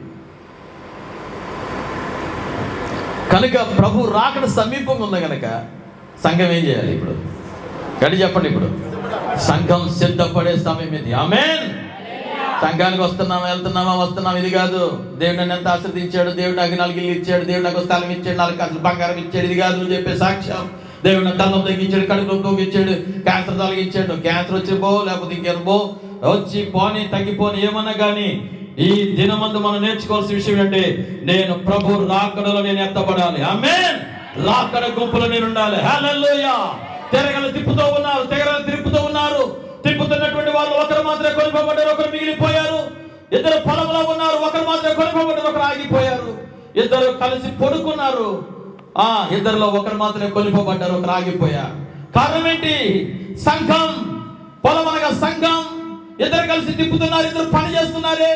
కనుక ప్రభు రాకడ సమీపంగా ఉంది కనుక సంఘం ఏం చేయాలి? ఇప్పుడు గడి చెప్పండి. ఇప్పుడు సంఘం సిద్ధపడే సమయం ఇది. ఆమేన్. సంఘానికి వస్తున్నామా, వెళ్తున్నామా, వస్తున్నాం ఇది కాదు. దేవుడు నన్ను ఎంత ఆశ్రదించాడు, దేవుడు నాకు 4 ఇల్లు ఇచ్చాడు, దేవుడు నాకు స్థలం ఇచ్చాడు, 4 కాసులు బంగారం ఇచ్చాడు, ఇది కాదు నువ్వు చెప్పే సాక్ష్యం. దేవుడు నా తల్లం తగ్గించాడు, కడుపు తగ్గించాడు, క్యాన్సర్ తొలగించాడు. క్యాన్సర్ వచ్చి పో, లేకపోతే ఇంకేం పో, వచ్చి పోని తగ్గిపోని ఏమన్నా కానీ ఈ దినమందు మనం నేర్చుకోవాల్సిన విషయం అంటే నేను ప్రభు రాకడలో నేను ఎత్తబడాలి. ఆమేన్. రాకడ గుంపులో నేను ఉండాలి. హల్లెలూయా. తెరగలు తిప్పుతూ ఉన్నారు, తెరగలు తిప్పుతూ ఉన్నారు. తిప్పుతున్నటువంటి వాళ్ళు ఒకరు మాత్రమే కొనిపోబడ్డారు, ఒకరు మిగిలిపోయారు. 2 పొలంలో ఉన్నారు, ఒకరు మాత్రమే కొనిపోబడ్డారు, ఒకరు ఆగిపోయారు. 2 కలిసి పడుకున్నారు, 2లో ఒకరు మాత్రమే కొనిపోబడ్డారు, ఒకరు ఆగిపోయారు. కారణం ఏంటి? సంఘం. పొలం అనగా సంఘం. 2 కలిసి తిప్పుతున్నారు, 2 పని చేస్తున్నారే,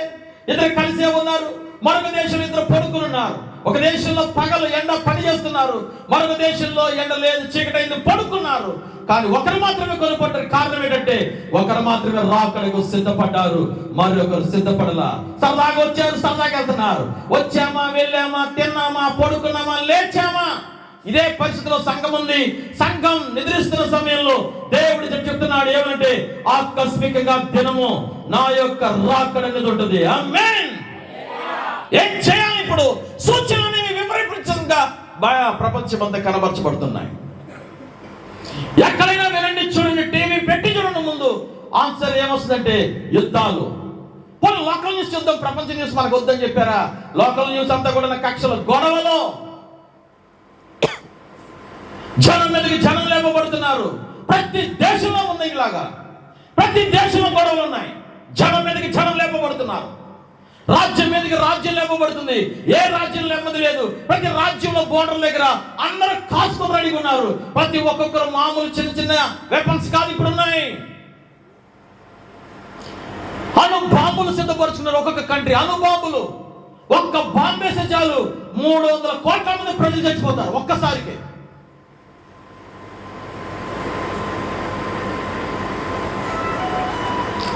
2 కలిసే ఉన్నారు. మరొక దేశంలో 2 పడుకుని ఉన్నారు. ఒక దేశంలో పగలు ఎండ పని చేస్తున్నారు, మరొక దేశంలో ఎండ లేదు, చీకటైంది, పడుకున్నారు. కానీ ఒకరు మాత్రమే కొనిపడ్డారు. కారణం ఏంటంటే ఒకరు మాత్రమే రాకడకు సిద్ధపడ్డారు, మరొకరు సిద్ధపడలా. సరదాగా వచ్చారు, సరదాగా వెళ్తున్నారు. వచ్చామా, వెళ్ళామా, తిన్నామా, పడుకున్నామా, లేచామా. ఇదే పరిస్థితిలో సంఘం ఉంది. సంఘం నిద్రిస్తున్న సమయంలో దేవుడు చెప్తున్నాడు ఏమంటే ఆకస్మికంగా దినము నా యొక్క రాకడ అనేది ఉంటుంది. ఆమేన్. ఏం చేయాలి ఇప్పుడు? సూచనలు అనేవి విపరీతంగా ప్రపంచమంతా కనబరచబడుతున్నాయి. ఎక్కడైనా వినండి, చూడండి, టీవీ పెట్టి చూడండి, ముందు ఆన్సర్ ఏమొస్తుందంటే యుద్ధాలు. పోనీ లోకల్ న్యూస్ చూద్దాం, ప్రపంచ న్యూస్ మనకు వద్దని చెప్పారా? లోకల్ న్యూస్ అంతా కూడా కక్షలు, గొడవలు, జనం మీదకి జనం లేపబడుతున్నారు. ప్రతి దేశంలో ఉన్నాయి ఇలాగా, ప్రతి దేశంలో గొడవలు ఉన్నాయి. జనం మీదకి జనం లేపబడుతున్నారు, రాజ్యం మీదకి రాజ్యం లేపబడుతుంది. ఏ రాజ్యం నెమ్మది లేదు. ప్రతి రాజ్యంలో బోర్డర్ దగ్గర అందరూ కాసుకొని రెడీగా ఉన్నారు. ప్రతి ఒక్కొక్కరు మామూలు చిన్న చిన్న వెపన్స్ కాదు, ఇప్పుడు ఉన్నాయి. అణుబాంబులు సిద్ధపరుచుకున్నారు ఒక్కొక్క కంట్రీ. అణుబాంబులు ఒక్క బాంబు వేసే చాలు 300 కోట్ల మంది ప్రజలు చచ్చిపోతారు ఒక్కసారికి.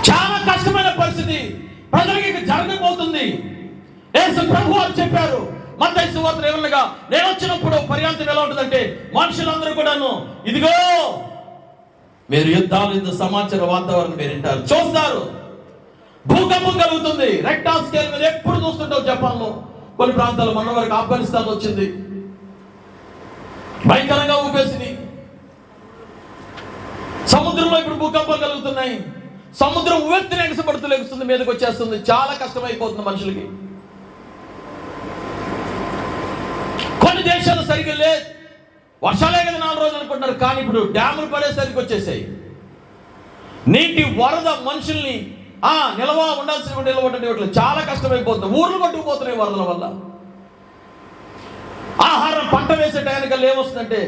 చాలా కష్టమైన పరిస్థితి ప్రజలకి జరగబోతుంది. యేసు ప్రభువు వారు చెప్పారు మత్తయి సువార్త 20గా, నేను వచ్చినప్పుడు పర్యాంతం ఎలా ఉంటుందంటే మనుషులందరూ కూడాను ఇదిగో మీరు యుద్ధాలు, ఇంత సమాచార వాతావరణం మీరు వింటారు, చూస్తారు. భూకంపం కలుగుతుంది. రెక్టార్ స్కేల్ మీద ఎప్పుడు చూస్తుంటావు. జపాన్లో కొన్ని ప్రాంతాలు, మన వరకు ఆఫ్ఘనిస్తాన్ వచ్చింది, భయంకరంగా ఊపేసింది. సముద్రంలో ఇప్పుడు భూకంపాలు కలుగుతున్నాయి. సముద్రం ఉవ్వెత్తున ఎగసపడుతూ లెగుస్తుంది, మీదకి వచ్చేస్తుంది. చాలా కష్టమైపోతుంది మనుషులకి. కొన్ని దేశాలు సరిగ్గా లేదు, వర్షాలే కదా 4 రోజులు అనుకుంటున్నారు, కానీ ఇప్పుడు డ్యాములు పడేసరికి వచ్చేసాయి. నీటి వరద మనుషుల్ని నిలవబట్టడం చాలా కష్టమైపోతుంది. ఊర్లు కొట్టుకుపోతున్నాయి వరదల వల్ల. ఆహారం పంట వేసే టైంకల్లా ఏమొస్తుందంటే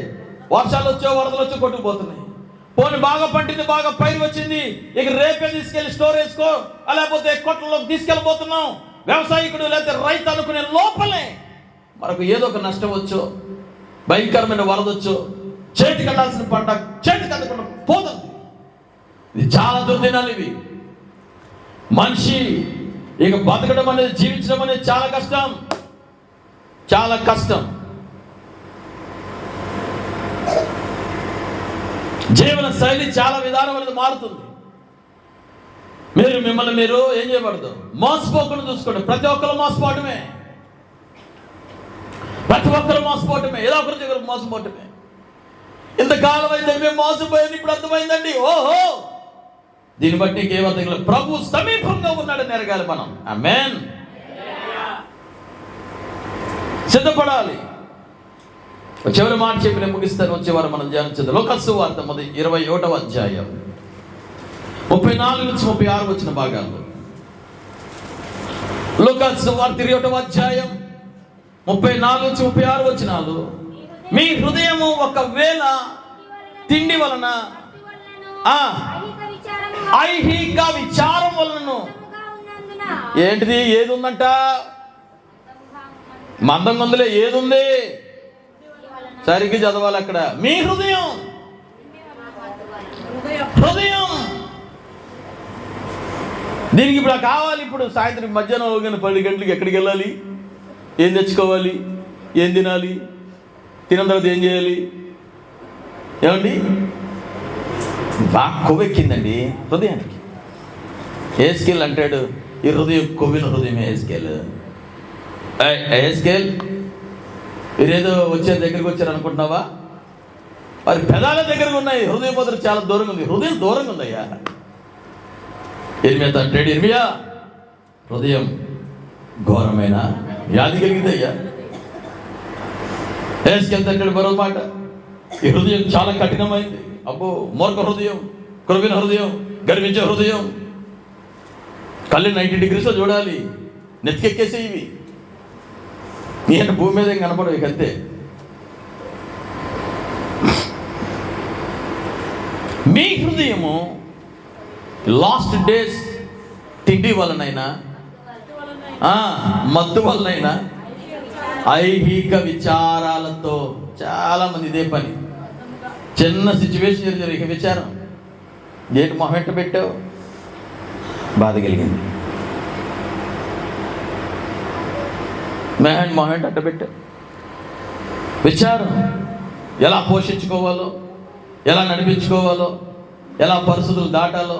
వర్షాలు వచ్చో వరదలు వచ్చో కొట్టుకుపోతున్నాయి. పోనీ బాగా పండింది, బాగా పైరు వచ్చింది, ఇక రేపే తీసుకెళ్లి స్టోర్ వేసుకో, లేకపోతే కొట్లలోకి తీసుకెళ్ళిపోతున్నాం. వ్యవసాయకుడు లేకపోతే రైతు అనుకునే లోపలే మనకు ఏదో ఒక నష్టం వచ్చో, భయంకరమైన వరదొచ్చో, చేతికి అందాల్సిన పంట చేతికి అందకుండా పోతుంది. ఇది చాలా దుర్దినాలు ఇవి. మనిషి ఇక బతకడం అనేది, జీవించడం అనేది చాలా కష్టం, చాలా కష్టం. జీవన శైలి చాలా విధానం అనేది మారుతుంది. మిమ్మల్ని మీరు ఏం చేయబడదు, మోసపోకుండా చూసుకోండి. ప్రతి ఒక్కరు మోసపోవటమే, ప్రతి ఒక్కరు మోసపోవటమే, ఏదో ఒకరి దగ్గర మోసపోవటమే. ఇంతకాలం అయితే మేము మోసపోయింది, ఇప్పుడు అర్థమైందండి. ఓహో, దీన్ని బట్టి ఇంకేమర్థం లేదు. ప్రభు సమీపంగా ఉన్నాడని ఎరగాలి మనం. ఆమేన్. సిద్ధపడాలి. చివరి మాట చెప్పి నేను ముగిస్తాను. వచ్చేవారు మనం ధ్యానించేది లూకాసు సువార్త 21వ అధ్యాయం 34 నుంచి 36 వచ్చిన భాగాల్లో. లూకాసు సువార్త 21వ అధ్యాయం 34 నుంచి 36 వచనాలు. మీ హృదయము ఒకవేళ తిండి వలన, ఐహిక విచారం వలన, ఏంటిది, ఏది ఉందంట? మందంగా ఉందిలే, ఏది ఉంది? సరిగ్గా చదవాలి అక్కడ. మీ హృదయం దీనికి ఇప్పుడు కావాలి. ఇప్పుడు సాయంత్రం మధ్యాహ్నం 10 గంటలకి ఎక్కడికి వెళ్ళాలి, ఏం తెచ్చుకోవాలి, ఏం తినాలి, తిన్న తర్వాత ఏం చేయాలి? ఏమండి, బాగా కొవ్వెక్కిందండి హృదయానికి. ఏస్కేల్ అంటాడు, ఈ హృదయం కొవ్విన హృదయమే ఏస్కేల్. ఏస్కేల్, మీరేదో దగ్గరికి వచ్చారు అనుకుంటున్నావా? వారి పెదాల దగ్గరకు ఉన్నాయి, హృదయ పత్ర చాలా దూరంగా ఉంది. హృదయం దూరంగా ఉందయ్యా. ఇర్మియా అంటాడు, ఇర్మియా హృదయం ఘోరమైన వ్యాధి కలిగిందయ్యా. ఏస్కేల్ అంటాడు మరో మాట, ఈ హృదయం చాలా కఠినమైంది. అబ్బో, మూర్ఖ హృదయం, కొరవిన హృదయం, గర్వించే హృదయం. కళ్ళు 90 degreesలో చూడాలి, నెత్తికెక్కేసే ఇవి. ఈయన భూమి మీద ఏం కనపడవు ఇక, అంతే. మీ హృదయము లాస్ట్ డేస్ తిండి వలనైనా, మత్తు వలనైనా, ఐహిక విచారాలతో, చాలా మంది ఇదే పని. చిన్న సిచ్యువేషన్ జరిగే విచారం, ఏంటి మొహం పెట్టావు, బాధ కలిగింది. మొహం అట్టబెట్టావు. విచారం, ఎలా పోషించుకోవాలో, ఎలా నడిపించుకోవాలో, ఎలా పరిస్థితులు దాటాలో,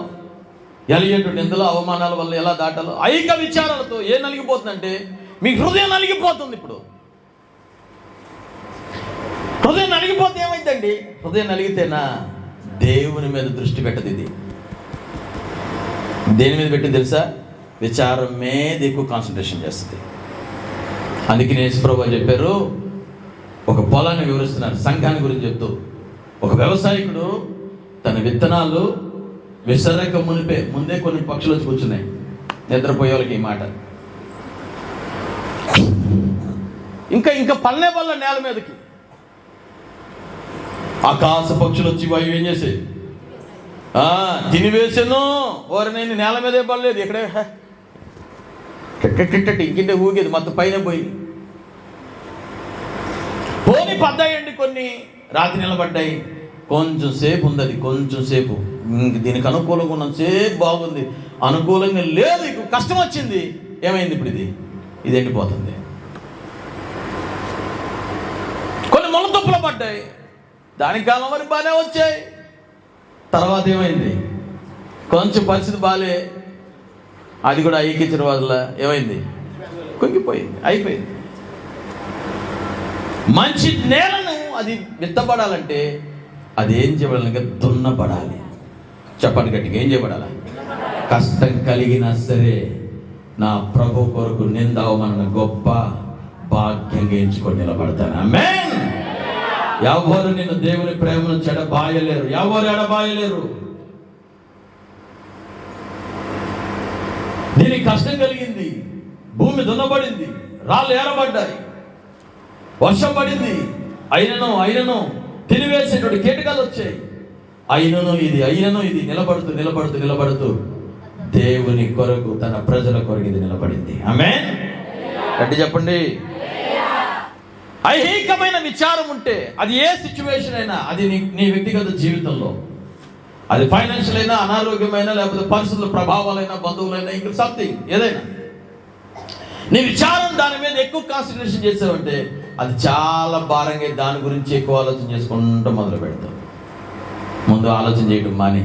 ఎలాంటి ఇందులో అవమానాల వల్ల ఎలా దాటాలో, ఐహిక విచారాలతో ఏం నలిగిపోతుందంటే మీ హృదయం నలిగిపోతుంది. ఇప్పుడు హృదయం నలిగిపోతే ఏమైందండి? హృదయం నలిగితేనా దేవుని మీద దృష్టి పెట్టదు. ఇది దేని మీద పెట్టి తెలుసా? విచారం మీద ఎక్కువ కాన్సన్ట్రేషన్ చేస్తుంది. అందుకే యేసుప్రభువు చెప్పారు, ఒక పొలాన్ని వివరిస్తున్నారు సంఘాన్ని గురించి చెప్తూ. ఒక వ్యవసాయకుడు తన విత్తనాలు విసరక ముందే కొన్ని పక్షులు వచ్చి కూర్చున్నాయి. నిద్రపోయే వాళ్ళకి ఈ మాట. ఇంకా పల్లె వల్ల నేల మీదకి ఆకాశ పక్షులు వచ్చి అవి ఏం చేసే తినివేసాను. వారు నేను నేల మీదే పడలేదు, ఇక్కడే ఇంకింటే ఊగేది, మొత్తం పైన పోయి పోని పడ్డాయండి. కొన్ని రాత్రి నిలబడ్డాయి, కొంచెం సేపు ఉంది, అది కొంచెం సేపు. దీనికి అనుకూలంగా ఉన్నంతసేపు బాగుంది, అనుకూలంగా లేదు, ఇక కష్టం వచ్చింది. ఏమైంది ఇప్పుడు? ఇది ఎండిపోతుంది. కొన్ని ముళ్ళతుప్పలు పడ్డాయి, దానికి కాలం వరకు బాగానే వచ్చాయి. తర్వాత ఏమైంది? కొంచెం పరిస్థితి బాలే, అది కూడా ఐకించిన వల్ల ఏమైంది? కుంగిపోయింది, అయిపోయింది. మంచి నేలను అది విత్తబడాలంటే అది ఏం చేయబడాలి? దున్నబడాలి. చెప్పండి గట్టిగా, ఏం చేయబడాలి? కష్టం కలిగినా సరే నా ప్రభు కొరకు నింద అవమానం గొప్ప భాగ్యంగా ఎంచుకొని నిలబడతాను. ఆమేన్. ఎవరు నిన్ను దేవుని ప్రేమను చెడబాయలేరు, ఎవరు ఎడబాయలేరు. దీనికి కష్టం కలిగింది, భూమి దున్నబడింది, రాళ్ళు ఏరబడ్డాయి, వర్షం పడింది, అయినను తినివేసేటువంటి కీటకాలు వచ్చాయి. అయినను ఇది నిలబడుతూ దేవుని కొరకు, తన ప్రజల కొరకు ఇది నిలబడింది. ఆమేన్. గట్టి చెప్పండి. ఐహికమైన విచారం ఉంటే అది ఏ సిచ్యువేషన్ అయినా, అది నీ వ్యక్తిగత జీవితంలో, అది ఫైనాన్షియల్ అయినా, అనారోగ్యమైనా, లేకపోతే పరిస్థితుల ప్రభావాలైనా, బంధువులైనా, ఇంకా సంథింగ్ ఏదైనా, నీ విచారం దాని మీద ఎక్కువ కాన్సన్ట్రేషన్ చేసావంటే అది చాలా భారంగా దాని గురించి ఎక్కువ ఆలోచన చేసుకుంటూ మొదలు పెడతావు. ముందు ఆలోచన చేయడం మాని,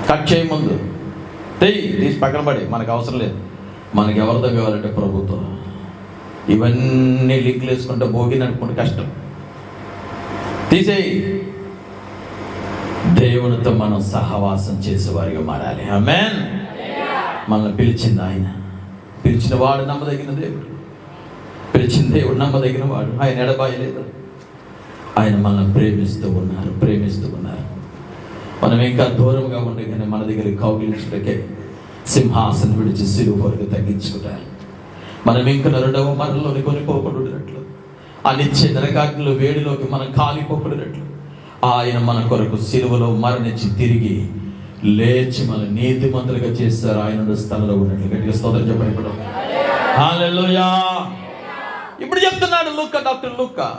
కట్ చేయి, ముందు తీసి పక్కన పడి, మనకు అవసరం లేదు. మనకి ఎవరితో కావాలంటే ప్రభుత్వం. ఇవన్నీ లింకులు వేసుకుంటే భోగి నడుపుకుంటే కష్టం. తీసేయి. దేవునితో మనం సహవాసం చేసేవారిగా మారాలి. ఆమేన్. మనల్ని పిలిచింది ఆయన, పిలిచిన వాడు నమ్మదగిన దేవుడు, పిలిచిన దేవుడు నమ్మదగిన వాడు. ఆయన ఎడబాయలేదు, ఆయన మనల్ని ప్రేమిస్తూ ఉన్నారు. మనం ఇంకా దూరంగా ఉండే కానీ మన దగ్గర కౌగిలించుటకే సింహాసనం విడిచి సిలువ వరకు తగ్గించుకుంటారు. మనం ఇంకా 2వ మరణంలోని కొనిపోకూడనట్లు, ఆ నిత్య నరకాగ్నిలో వేడిలోకి మనం కాలిపోకూడనట్లు ఆయన మన కొరకు సిలువలో మరణించి తిరిగి లేచి మన నీతిమంతులుగా చేస్తారు. ఆయన స్థలంలో ఉన్నట్లు గట్టిగా స్తోత్రం చెప్పండి. ఇప్పుడు హల్లెలూయా. ఇప్పుడు చెప్తున్నాడు డాక్టర్ లూకా,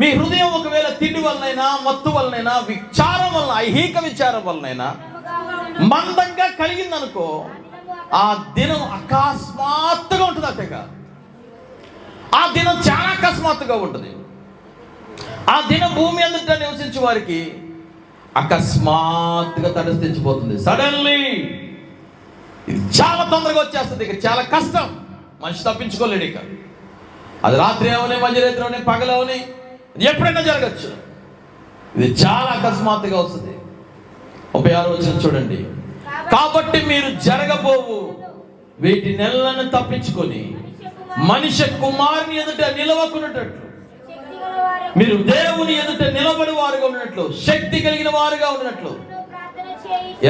మీ హృదయం ఒకవేళ తిండి వలనైనా, మత్తు వలనైనా, విచారం వలన, ఐహిక విచారం వలనైనా మందంగా కలిగిందనుకో, ఆ దినం అకస్మాత్తుగా ఉంటుంది. అంతేగా ఆ దినం చాలా అకస్మాత్తుగా ఉంటుంది. ఆ దినం భూమి అందుట నివసించే వారికి అకస్మాత్తుగా తటస్థించిపోతుంది. సడన్లీ ఇది చాలా తొందరగా వచ్చేస్తుంది. ఇక చాలా కష్టం, మనిషి తప్పించుకోలేడు. ఇక అది రాత్రి అవని, మధ్యరాత్రి అవని, పగలవని, ఎప్పుడైనా జరగచ్చు. ఇది చాలా అకస్మాత్తుగా వస్తుంది. 36వ వచనం చూడండి. కాబట్టి మీరు జరగబోవు వీటి నెలలను తప్పించుకొని మనిషి కుమారుని ఎదుట నిలవకున్నట్లు, మీరు దేవుని ఎదుట నిలబడి వారుగా ఉన్నట్లు, శక్తి కలిగిన వారుగా ఉన్నట్లు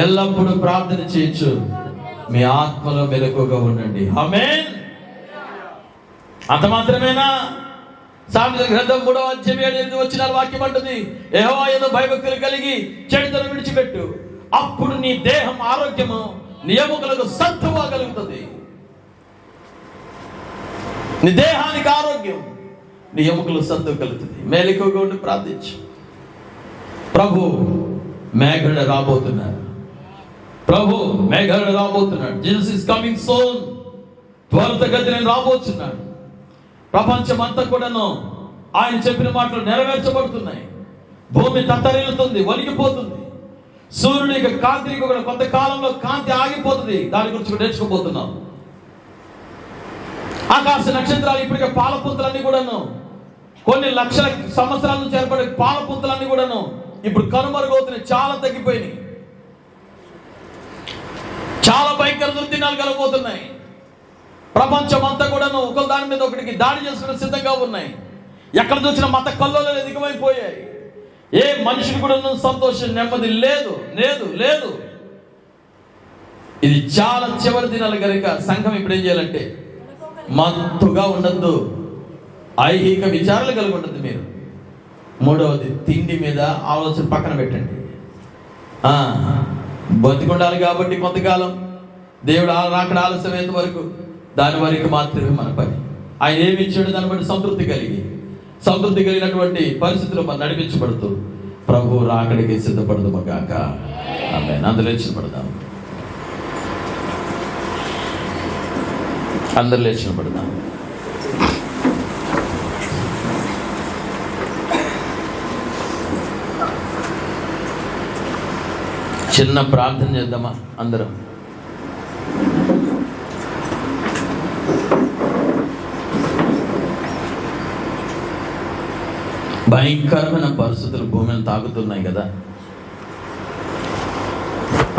ఎల్లప్పుడూ ప్రార్థన చేయొచ్చు. మీ ఆత్మలో మెలకుగా ఉండండి. ఆమేన్. అంత మాత్రమేనా? సామెతల గ్రంథం 3వ అధ్యాయం 7-8 వచనాల వాక్యం అంటుంది, యెహోవా యందు భయభక్తులు కలిగి చెడుతనం విడిచిపెట్టు, అప్పుడు నీ దేహం ఆరోగ్యము, నీ ఎముకలకు సత్తువ కలుగుతుంది. నీ దేహానికి ఆరోగ్యం, నీ ఎముకలు సత్తువ కలుగుతుంది. మెలకుగా ఉండి ప్రార్థించు. ప్రభు మేఘుడు రాబోతున్నారు. ప్రభు మేఘుడు రాబోతున్నాడు. Jesus is coming soon. త్వరితగతిన రాబోతున్నాడు. ప్రపంచం అంతా కూడాను ఆయన చెప్పిన మాటలు నెరవేర్చబడుతున్నాయి. భూమి తత్తరిల్లుతుంది, వణికిపోతుంది. సూర్యుడి కాంతికి కూడా కొంతకాలంలో కాంతి ఆగిపోతుంది. దాని గురించి నేర్చుకోబోతున్నాం. ఆకాశ నక్షత్రాలు ఇప్పటికే పాలపుంతలన్నీ కూడాను, కొన్ని లక్షల సంవత్సరాల నుంచి ఏర్పడే పాలపుంతలన్నీ కూడాను ఇప్పుడు కనుమరుగవుతున్నాయి. చాలా తగ్గిపోయినాయి. చాలా భయంకర దుర్దినాలు కలగబోతున్నాయి. ప్రపంచం అంతా కూడాను ఒకరి దాని మీద ఒకటికి దాడి చేసుకునే సిద్ధంగా ఉన్నాయి. ఎక్కడ చూసిన మత కల్లోలు అధికమైపోయాయి. ఏ మనిషికి కూడా సంతోషం, నెమ్మది లేదు లేదు లేదు. ఇది చాలా చివరి దినాలు కనుక సంఘం ఇప్పుడు ఏం చేయాలంటే మత్తుగా ఉండద్దు, ఐహిక విచారాలు కలిగి ఉండద్దు. మీరు 3వది తిండి మీద ఆలోచన పక్కన పెట్టండి. బతికుండాలి కాబట్టి కొంతకాలం దేవుడు రాకడ ఆలస్యమైనంత వరకు దాని వరకు మాత్రమే మన పని. ఆయన ఏమి ఇచ్చాడు దాన్ని బట్టి సంతృప్తి కలిగినటువంటి పరిస్థితుల్లో మనం నడిపించబడుతూ ప్రభు రాకడికి సిద్ధపడదు గాక. ఆమేన్. అందరూ లేచినపడదాం. అందరూ లేచినపడదాం. చిన్న ప్రార్థన చేద్దామా అందరం? భయంకరమైన పరిస్థితులు భూమిని తాకుతున్నాయి కదా.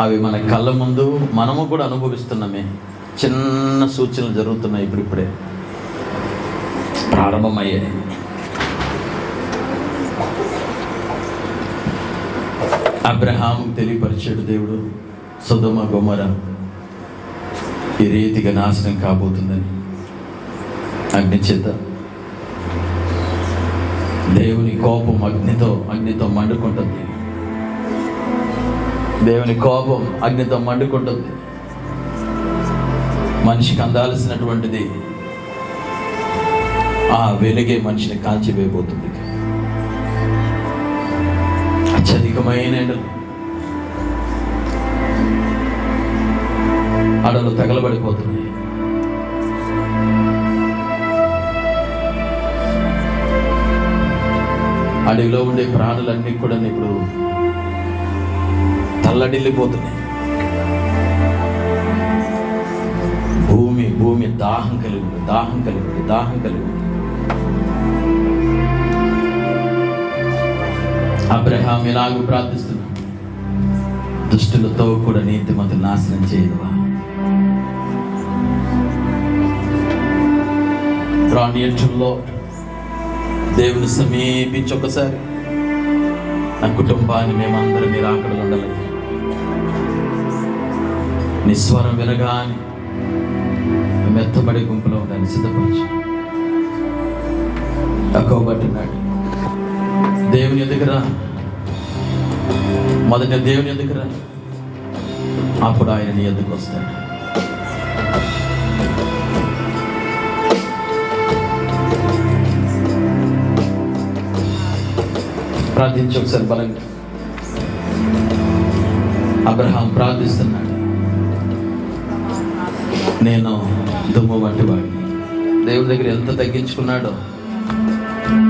అవి మన కళ్ళ ముందు మనము కూడా అనుభవిస్తున్నామే. చిన్న సూచనలు జరుగుతున్నాయి, ఇప్పుడిప్పుడే ప్రారంభమయ్యాయి. అబ్రహాముకు తెలియపరిచాడు దేవుడు, సొదొమ గొమొర ఈ రీతిగా నాశనం కాబోతుందని. అగ్ని చేత దేవుని కోపం అగ్నితో మండుకుంటుంది. దేవుని కోపం అగ్నితో మండుకుంటుంది. మనిషికి అందాల్సినటువంటిది ఆ వెలుగే మనిషిని కాల్చివేయబోతుంది. అత్యధికమైన ఎండలు, అడవులు తగలబడిపోతున్నాయి. అడవిలో ఉండే ప్రాణులన్నీ కూడా ఇప్పుడు తల్లడిల్లిపోతున్నాయి. భూమి దాహం కలిగింది. అబ్రహాం ఇలాగూ ప్రార్థిస్తున్నాడు, దుష్టులతో కూడా నీతిమంతులు నాశనం చేయదువా. Draw near to Lord. దేవుని సమీపించి ఒకసారి నా కుటుంబాన్ని మేమందరం మీరు అక్కడ ఉండాలి. నీ స్వరం వినగానే మెత్తబడి గుంపులో ఉండాలి. సిద్ధపరచు. తక్కువబట్టున్నాడు. దేవుని ఎదుగురా, మొదట దేవుని ఎదుగురా, అప్పుడు ఆయన నీ ఎదుగు వస్తాడు. ప్రార్థించి ఒకసారి బలంగా. అబ్రహాం ప్రార్థిస్తున్నాడు, నేను దుమ్ము వంటి వాడిని. దేవుడి దగ్గర ఎంత తగ్గించుకున్నాడో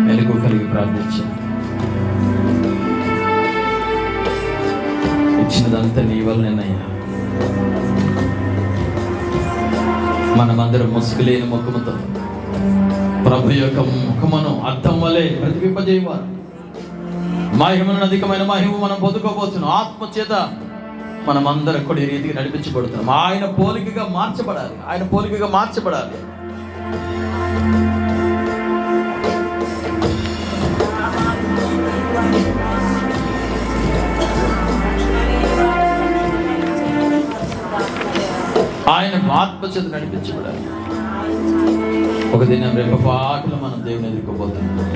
మెలకు కలిగి ప్రార్థించాడు. ఇచ్చినదంతా నీ వల్లనేనయ్యా. మనమందరం ముసుగులేని ముఖముతో ప్రభు యొక్క ముఖమును అర్థం వలె ప్రతిబింబజేయవారు. మహిమను అధికమైన మహిమ మనం పొందుకోబోతున్నాం. ఆత్మ చేత మనమందరం కూడా ఈ రీతికి నడిపించబడుతున్నాం. ఆయన పోలికగా మార్చబడాలి, ఆయన పోలికగా మార్చబడాలి. ఆయన ఆత్మ చేత నడిపించబడాలి. ఒక దినం రేపు పాటలు మనం దేవుని ఎదుర్కోబోతున్నాం.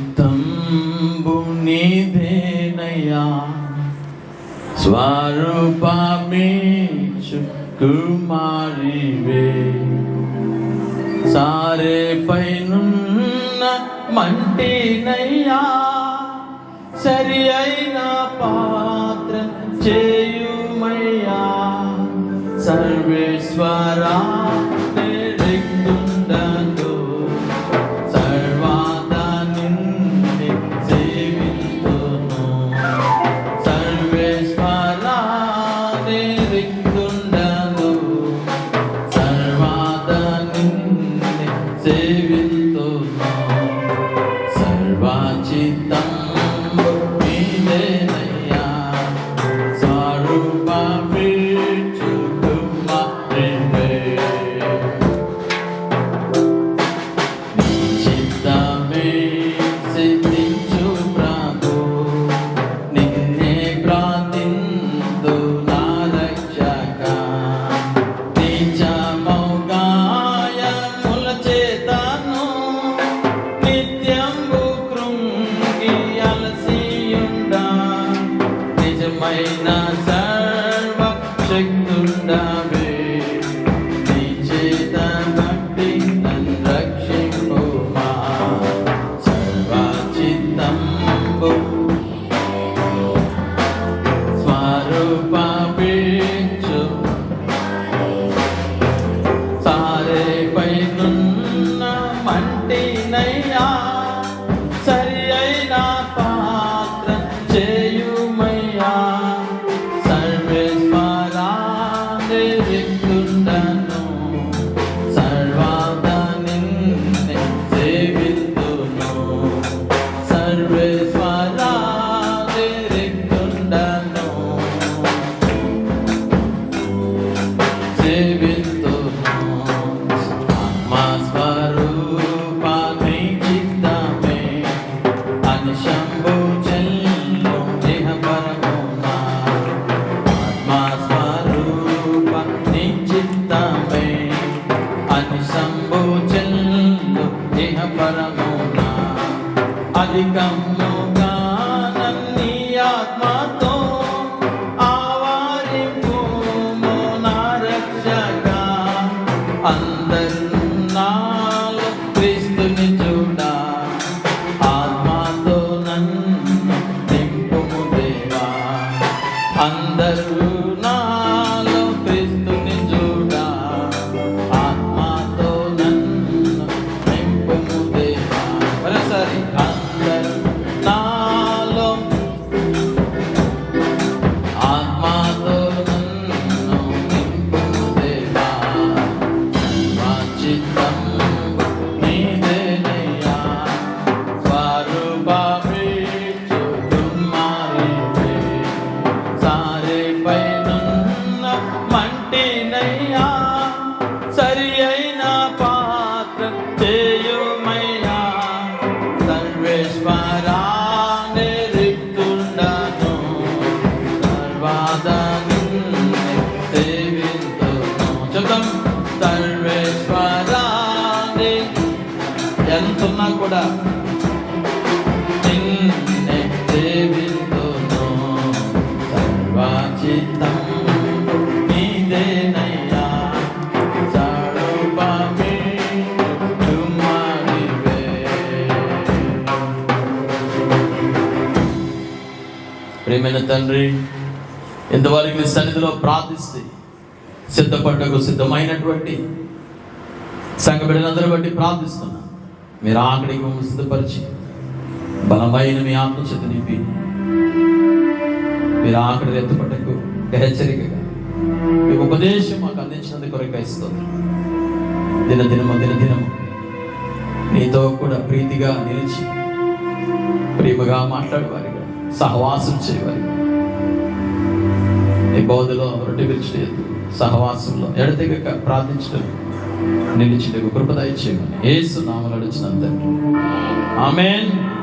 సర్వచిత్తంబు నీదేనయ్యా, స్వరూపమిచ్చు కుమారివే. సారే పైనున్న మంటినయ్యా, సరి అయిన పాత్ర చేయుమయ్యా. సర్వేశ్వరా నిరిందుండను, సర్వదా నిన్నే సేవింతును. సర్వేశ్వరా నిరిందుండను, సర్వదా నిన్నే సేవింతును. సర్వచిత్తంబు నీదేనయ్యా, స్వరూపమిచ్చు కుమారివే. నీ చిత్తమే సిద్ధించు ప్రభు, నిన్నే ప్రార్థింతు నా రక్షక. నిజమౌ గాయముల చేతను నిత్యంబు కృంగి అలసియుండా, నిజమైన సర్వ శక్తుండవే. నీ చేత భక్తి నన్ను రక్షింపుమా. సర్వచిత్తంబు స్వరూపమిచ్చు, సారే పైనున్న మంటినయ్యా, సరి అయిన పాత్ర చేయుమయ్యా. కూడా నిన్నే సేవింతును, సర్వచిత్తం నీదేనయ్యా, సర్వమే తుమ్మారివే. ప్రియమైన తండ్రి, ఇంతవరకు నీ సన్నిధిలో ప్రార్థిస్తే సిద్ధమైనటువంటి సంఘ బిడ్డలందరూ బట్టి ప్రార్థిస్తున్నా. మీరు ఆఖరికి మమ్మల్ని సిద్ధపరిచి బలమైన మీ ఆత్మచేత నింపి మీరు ఆఖరి ఎత్తుపట్టకు హెచ్చరికగా మీ ఉపదేశం మాకు అందించినందుకు కొరకై స్తోత్రం. దినదినము నీతో కూడా ప్రీతిగా నిలిచి ప్రేమగా మాట్లాడేవారిగా, సహవాసం చేయవారిగా, నీ బోధలో రొట్టె విరిచి సహవాసంలో ఎడతెగక ప్రార్థించడం నిలిచి కృప దయచేయమని యేసు నామములో అడుగుచున్నాను తండ్రి. ఆమేన్.